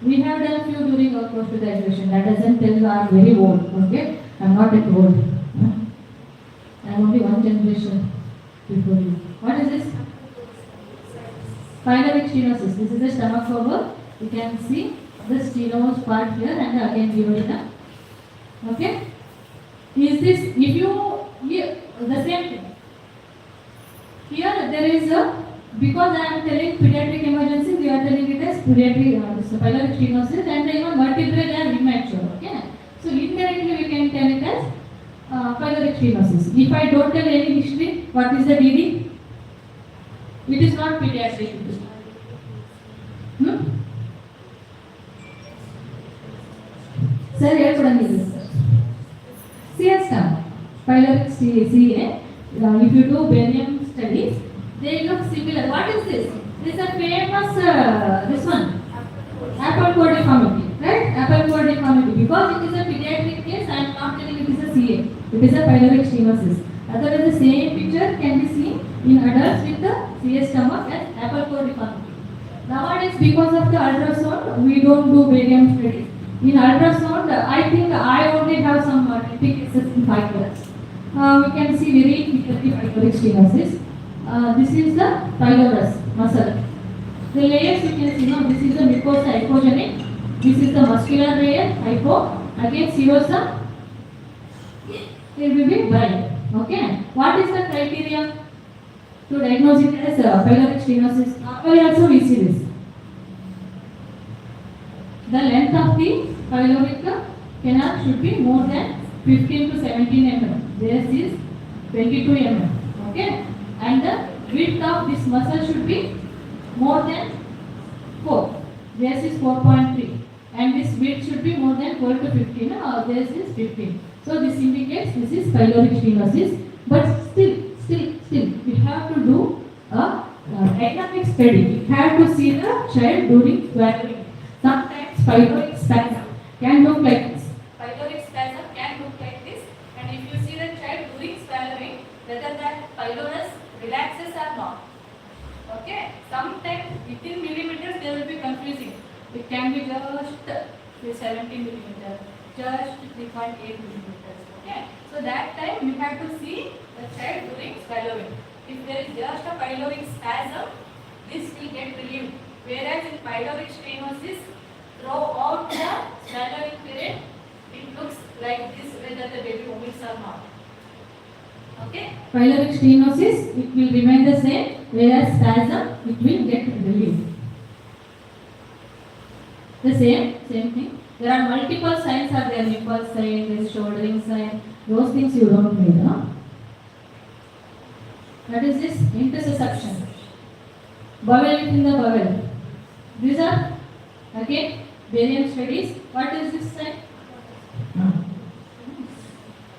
We have done few during our post-graduation. That doesn't tell I am very old. Okay, I am not that old. I am only one generation before you. What is this? Pyloric stenosis. This is the stomach bubble. You can see the stenos part here and again duodenum. Okay. Is this if you the same thing? Here there is a, because I am telling pediatric emergency, we are telling it as pediatric pyloric stenosis, and even vertebrae they are immature. Okay. So indirectly we can tell it as pyloric stenosis. If I don't tell any history, what is the DD? It is not pediatric. Sir, CS term, pyloric CA. If you do barium studies, they look similar. What is this? This is a famous, this one, apple core deformity, right? Apple core deformity. Because it is a pediatric case, I am not telling it is a CA. It is a pyloric stenosis. Otherwise, the same picture can be seen in adults with the CS stomach as apple core deformity. Nowadays, because of the ultrasound, we don't do barium studies. In ultrasound, I think I only have some 20 cases in 5 years. We can see very clearly pyloric stenosis. This is the pylorus muscle. The layers you can see now. This is the mucosa hypogenic. This is the muscular layer hypo. Again serosa. It will be bright. Okay. What is the criteria to diagnose it as pyloric stenosis? Normally also we see this. The length of the pyloric canal should be more than 15 to 17 mm. This is 22 mm. Okay. And the width of this muscle should be more than 4. This is 4.3. And this width should be more than 12 to 15. This is 15. So this indicates this is pyloric stenosis. But still, we have to do a dynamic study. We have to see the child during swallowing. Sometimes pyloric spasm can look like this. Pyloric spasm can look like this. And if you see the child during swallowing, whether that pylorus relaxes or not. Okay. Sometimes within millimeters they will be confusing. It can be just 17 millimeters, just 3.8 millimeters. Okay. So that time you have to see the child during swallowing. If there is just a pyloric spasm, this will get relieved. Whereas in pyloric stenosis, throughout the swallowing period, it looks like this whether the baby vomits or not. Okay. Pyloric stenosis, it will remain the same, whereas spasm, it will get relieved. The same thing. There are multiple signs are there, nipple sign, this shouldering sign, those things you don't need. That is this intussusception. Bowel within the bowel. These are again barium studies. What is this sign?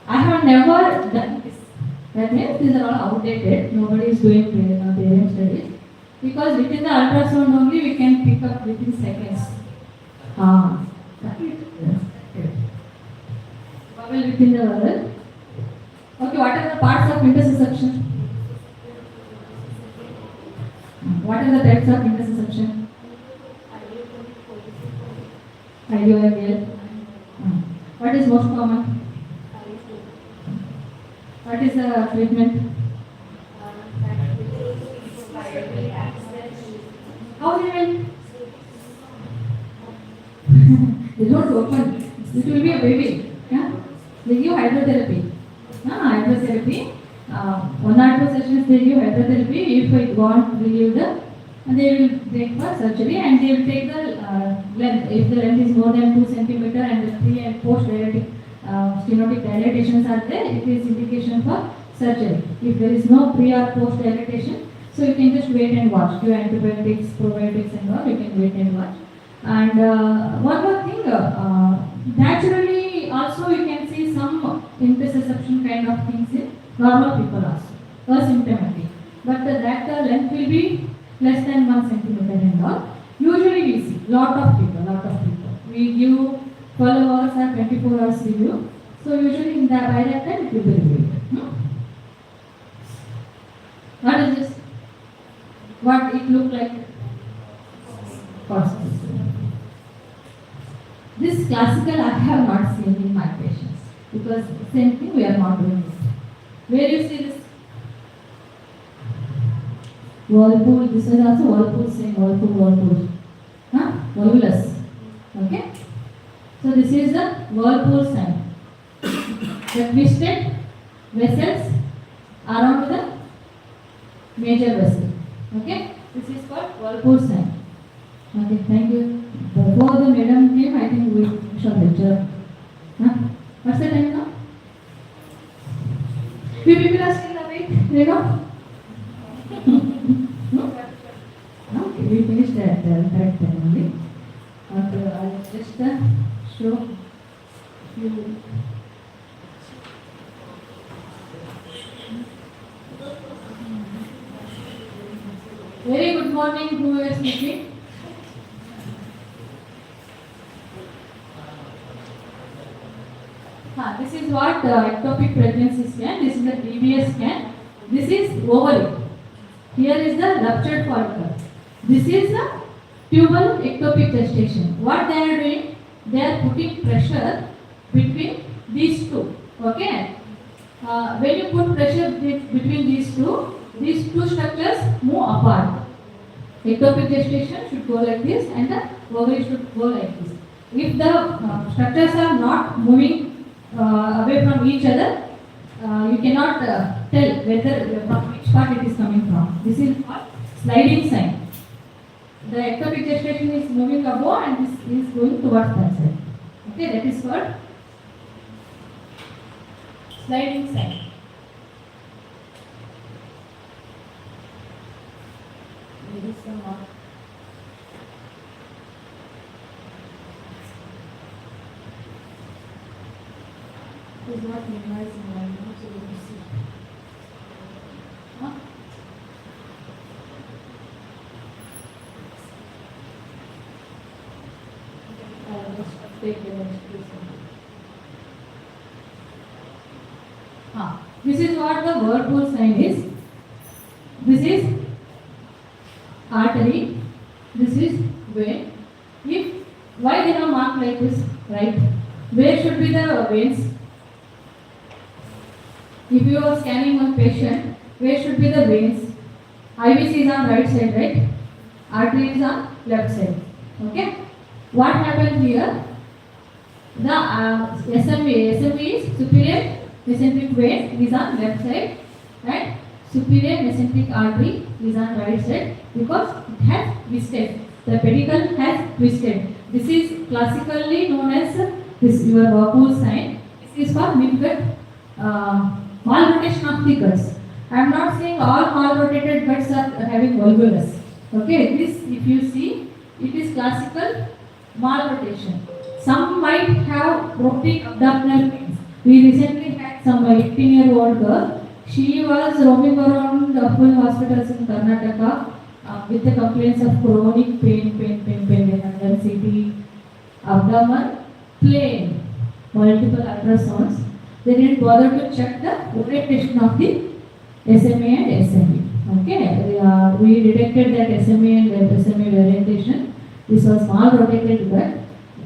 I have never done this. That means these are all outdated. Nobody is doing barium studies. Because within the ultrasound only we can pick up within seconds. Bubble within the bubble. Okay, what are the parts of intersusception? What are the types of intersusception? Ideal. What is most common? What is the treatment? How do you mean? They don't open. It will be a baby. Yeah? They give hydrotherapy. Hydrotherapy. 1 or 2 sessions they give hydrotherapy. If it won't relieve they will take for surgery and they will take the length. If the length is more than 2 cm and the pre and post dilatic stenotic dilatations are there, it is indication for surgery. If there is no pre or post dilatation, so you can just wait and watch. Give antibiotics, probiotics and all, you can wait and watch. And one more thing, naturally also you can see some intersusception kind of things in normal people also, asymptomatic. But that length will be less than 1 cm and all. Usually we see lot of people. We give 12 hours or 24 hours review. So usually by that time it will be reviewed. What is this? What it look like? This classical I have not seen in my patients because same thing we are not doing this. Where you see this? Whirlpool, this is also whirlpool, same whirlpool. Volvulus. Okay? So this is the whirlpool sign. The twisted vessels around the major vessel. Okay? This is called whirlpool sign. Okay, thank you. Before the madam came, I think we shall lecture. What's the time now? Few people are still awake. They know? Okay, we finished at that time only. Okay, I'll just show you. Very good morning, who is speaking? This is what ectopic pregnancy scan. This is the DBS scan. This is ovary. Here is the ruptured follicle. This is the tubal ectopic gestation. What they are doing? They are putting pressure between these two. Okay. When you put pressure between these two structures move apart. Ectopic gestation should go like this, and the ovary should go like this. If the structures are not moving away from each other, you cannot tell whether from which part it is coming from. This is called sliding sign. The ectopic gestation is moving above and this is going towards that side. Okay, that is called sliding sign. There is some more. It is not minimizing my name, so you see. I'll just take the next piece. This is what the whirlpool sign is. This is artery. This is vein. Why they have marked like this, right? Where should be the veins? If you are scanning one patient, where should be the veins? IVC is on right side, right? Artery is on left side. Okay? What happened here? The SME is superior mesenteric vein is on left side and superior mesenteric artery is on right side because it has twisted. The pedicle has twisted. This is classically known as your whirlpool sign. This is for midgut malrotation of the guts. I am not saying all malrotated guts are having volvulus. Okay, this if you see it is classical malrotation. Some might have robotic abdominal pains. We recently had some 18-year-old girl. She was roaming around the full hospitals in Karnataka with the complaints of chronic pain, and then CT, abdomen, plain, multiple ultrasounds. They didn't bother to check the orientation of the SMA and SME. Okay, we detected that SMA and SMA orientation. This was small rotated gut.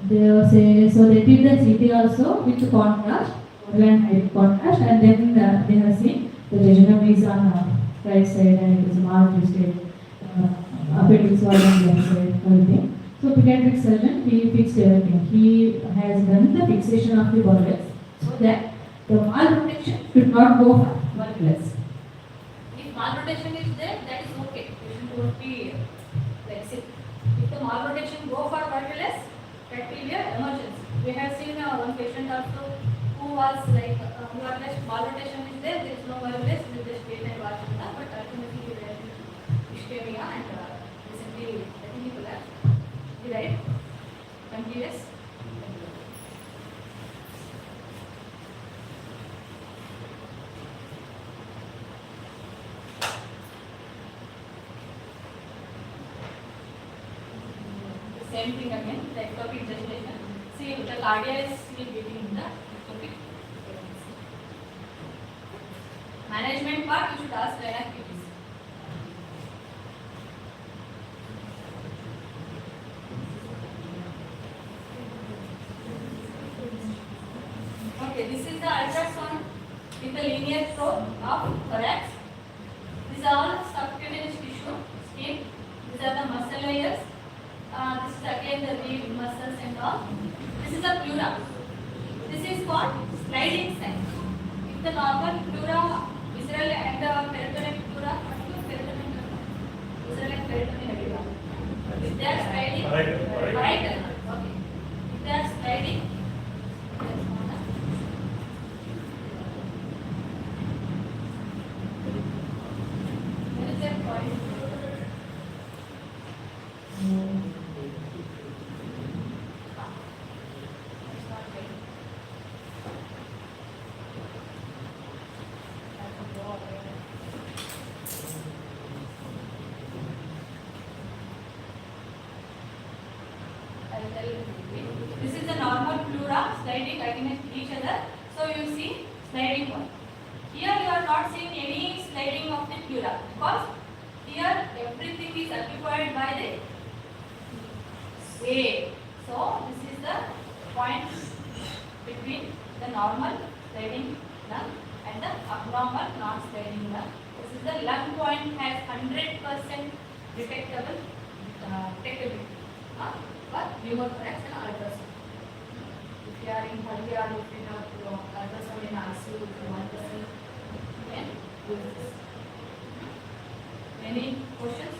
So they did the CT also with contrast, and high contrast, and then they have seen the jejunum is on right side and it is marked twisted. Appendix was on left side, everything. So pediatric surgeon, he fixed everything. He has done the fixation of the bowels so that the malrotation should not go for volvulus. If malrotation is there, that is okay. Patient won't be like sick. If the malrotation go for volvulus, that will be an emergency. We have seen one patient also who was like malrotation is there is no volvulus, we just wait and watch it, but ultimately he died in ischemia and recently I think he collapsed. He died. Continuous. Same thing again, the ectopic gestation. See, the cardia is still beating in the ectopic pregnancy. Management part, you should ask the activities. Okay, this is the ultrasound with the linear probe of thorax. These are all subcutaneous tissue, skin. These are the muscle layers. This is again the rib muscles and all. This is the pleura. This is called sliding sign. If the normal pleura, visceral and peritoneal pleura, visceral and peritoneal. If they are sliding, right? Okay. If they are sliding, there is a point. This is the normal pleura sliding against each other. So you see sliding one. Here you are not seeing any sliding of the pleura because here everything is occupied by the A. So this is the point between the normal sliding lung and the abnormal non-sliding lung. This is the lung point has 100% detectable detectability for pneumothorax and ultrasound. If you are in Haldia or if you have ultrasound in ICU, if you want to see, then use this. Any questions?